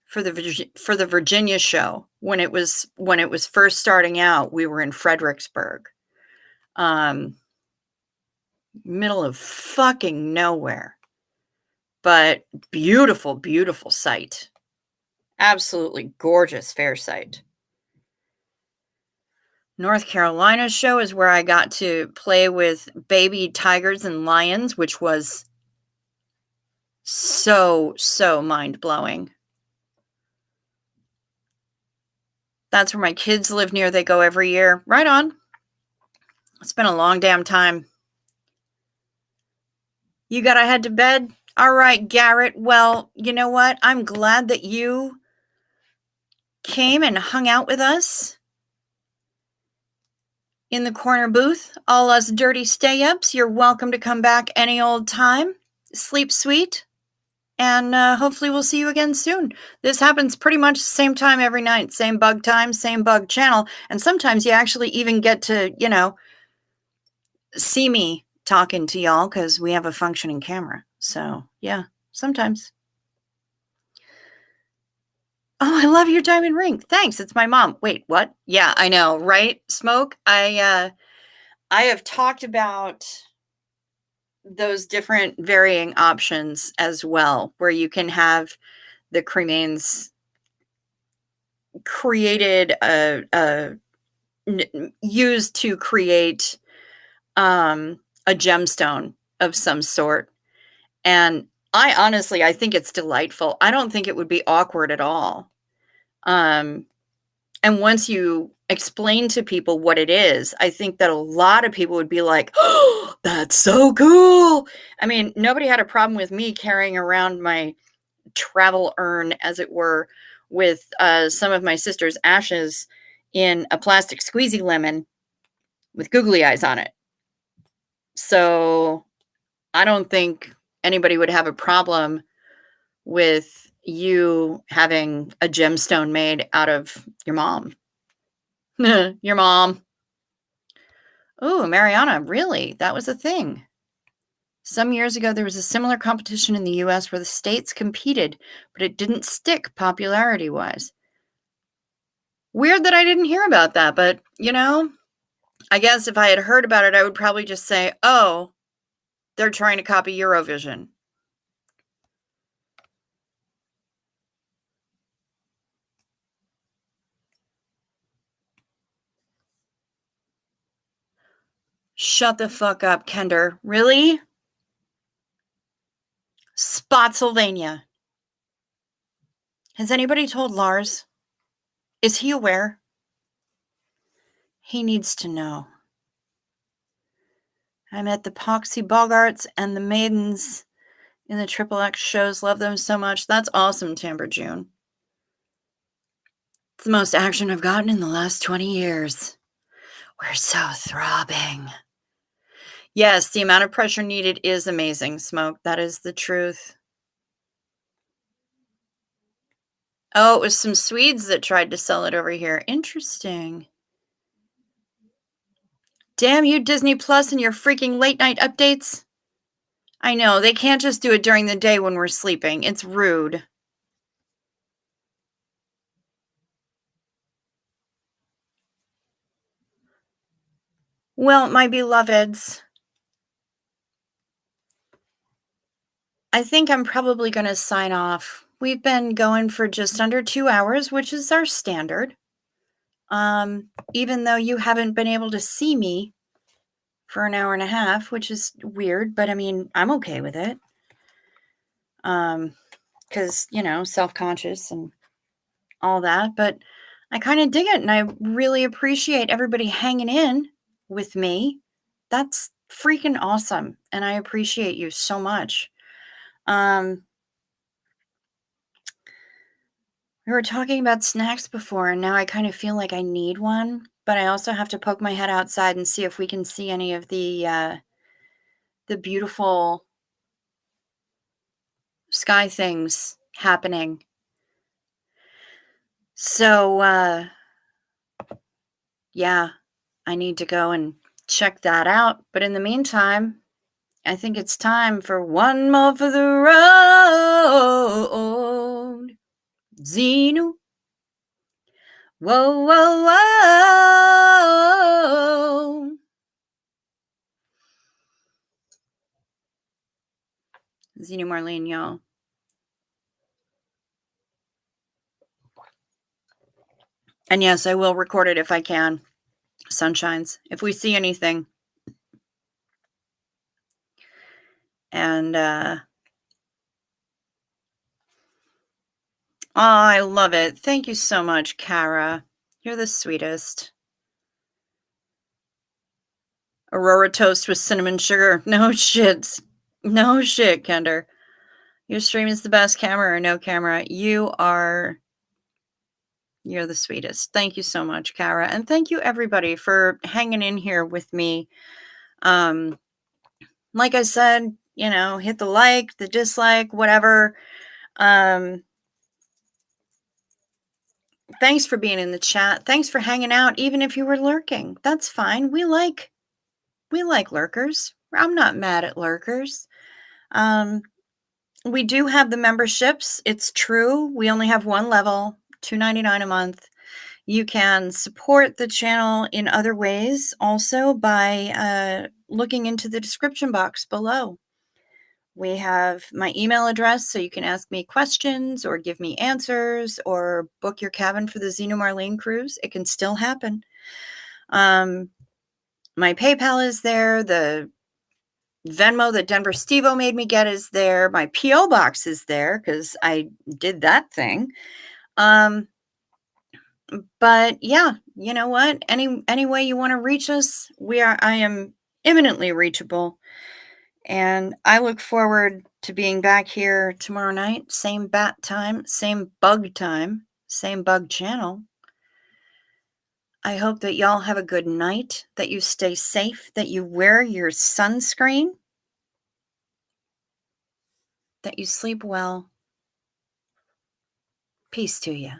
for the Virginia show when it was first starting out. We were in Fredericksburg, middle of fucking nowhere, but beautiful, beautiful site. Absolutely gorgeous fair site. North Carolina show is where I got to play with baby tigers and lions, which was so mind-blowing. That's where my kids live near. They go every year. Right on. It's been a long damn time. You gotta head to bed? All right, Garrett. Well, you know what? I'm glad that you came and hung out with us in the corner booth. All us dirty stay-ups, you're welcome to come back any old time. Sleep sweet. And hopefully we'll see you again soon. This happens pretty much same time every night, same bug time, same bug channel. And sometimes you actually even get to, see me talking to y'all because we have a functioning camera. So yeah, sometimes. Oh, I love your diamond ring. Thanks. It's my mom. Wait, what? Yeah, I know, right? Smoke. I have talked about those different varying options as well, where you can have the cremains created used to create a gemstone of some sort. And I think it's delightful. I don't think it would be awkward at all. And once you explain to people what it is, I think that a lot of people would be like, oh, that's so cool. I mean, nobody had a problem with me carrying around my travel urn, as it were, with some of my sister's ashes in a plastic squeezy lemon with googly eyes on it. So I don't think anybody would have a problem with you having a gemstone made out of your mom. Your mom. Oh, Mariana, really? That was a thing. Some years ago, there was a similar competition in the US where the states competed, but it didn't stick popularity-wise. Weird that I didn't hear about that, but, I guess if I had heard about it, I would probably just say, oh, they're trying to copy Eurovision. Shut the fuck up, Kender. Really? Spotsylvania. Has anybody told Lars? Is he aware? He needs to know. I met the Poxy Bogarts and the Maidens in the Triple X shows. Love them so much. That's awesome, Timber June. It's the most action I've gotten in the last 20 years. We're so throbbing. Yes, the amount of pressure needed is amazing, Smoke. That is the truth. Oh, it was some Swedes that tried to sell it over here. Interesting. Damn you, Disney Plus, and your freaking late night updates. I know, they can't just do it during the day when we're sleeping. It's rude. Well, my beloveds, I think I'm probably going to sign off. We've been going for just under 2 hours, which is our standard. Even though you haven't been able to see me for an hour and a half, which is weird, but I mean, I'm okay with it. Because, self-conscious and all that, but I kind of dig it, and I really appreciate everybody hanging in with me. That's freaking awesome, and I appreciate you so much. We were talking about snacks before, and now I kind of feel like I need one, but I also have to poke my head outside and see if we can see any of the beautiful sky things happening. So, yeah, I need to go and check that out. But in the meantime, I think it's time for one more for the road. Xenu. Whoa, whoa, whoa. Xenu Marlene, y'all. And yes, I will record it if I can. Sunshines. If we see anything. And, oh, I love it. Thank you so much, Kara. You're the sweetest. Aurora toast with cinnamon sugar. No shit. No shit, Kender. Your stream is the best, camera or no camera. You're the sweetest. Thank you so much, Kara. And thank you, everybody, for hanging in here with me. Like I said, hit the like, the dislike, whatever. Um, Thanks for being in the chat. Thanks for hanging out, even if you were lurking. That's fine. We like lurkers. I'm not mad at lurkers. Um, we do have the memberships. It's true. We only have one level, $2.99 a month. You can support the channel in other ways also by looking into the description box below. We have my email address, so you can ask me questions or give me answers or book your cabin for the Xeno Marlene cruise. It can still happen. My PayPal is there. The Venmo that Denver Stevo made me get is there. My P.O. box is there because I did that thing. But yeah, you know what? Any way you want to reach us, I am imminently reachable. And I look forward to being back here tomorrow night. Same bat time, same bug time, same bug channel. I hope that y'all have a good night, that you stay safe, that you wear your sunscreen, that you sleep well. Peace to you.